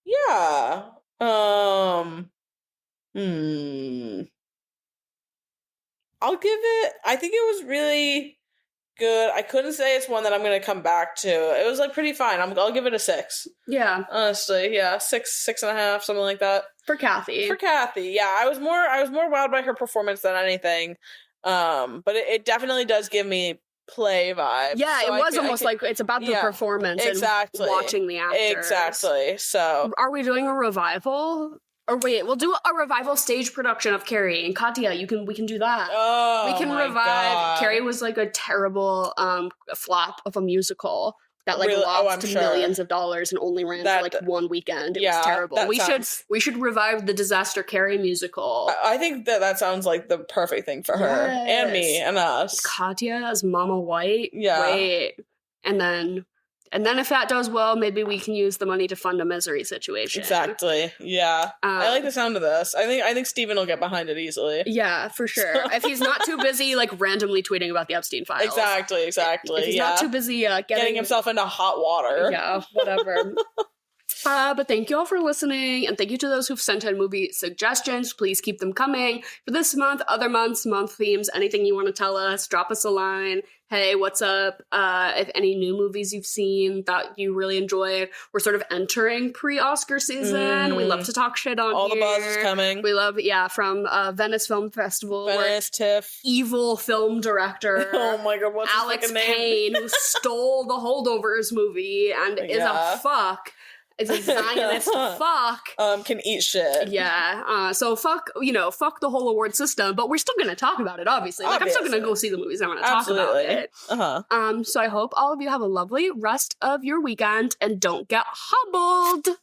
Yeah. I'll give it, I think it was really good. I couldn't say it's one that I'm going to come back to. It was like pretty fine. I'll give it a 6. Yeah. Honestly, yeah. 6.5, something like that. For Kathy. Yeah. I was more wowed by her performance than anything. But it definitely does give me play vibes. Yeah, so it was almost like it's about the performance and watching the actors. Exactly. So are we doing a revival? Or wait, we'll do a revival stage production of Carrie and Katya. We can do that. Oh, we can revive. God. Carrie was like a terrible flop of a musical that like really? lost millions of dollars and only ran for like one weekend. It was terrible. We should revive the disaster Carrie musical. I think that sounds like the perfect thing for her and me and us. Katya as Mama White. Yeah. Wait. And then if that does well, maybe we can use the money to fund a Misery situation. Exactly. Yeah. I like the sound of this. I think Steven will get behind it easily. Yeah, for sure. If he's not too busy like randomly tweeting about the Epstein files. Exactly. If he's not too busy getting himself into hot water. Yeah, whatever. But thank you all for listening, and thank you to those who've sent in movie suggestions. Please keep them coming. For this month, other months, month themes, anything you want to tell us, drop us a line. Hey, what's up? If any new movies you've seen that you really enjoyed. We're sort of entering pre-Oscar season. We love to talk shit on all here. The buzz is coming. We love, from Venice Film Festival. Venice TIFF. Evil film director. Oh my God, what's Alex his fucking Payne, name? who stole the Holdovers movie and is a fuck. Is a Zionist fuck. Can eat shit. Yeah. So fuck the whole award system, but we're still going to talk about it, obviously. Like, I'm still going to go see the movies. I want to talk about it. So I hope all of you have a lovely rest of your weekend and don't get hobbled.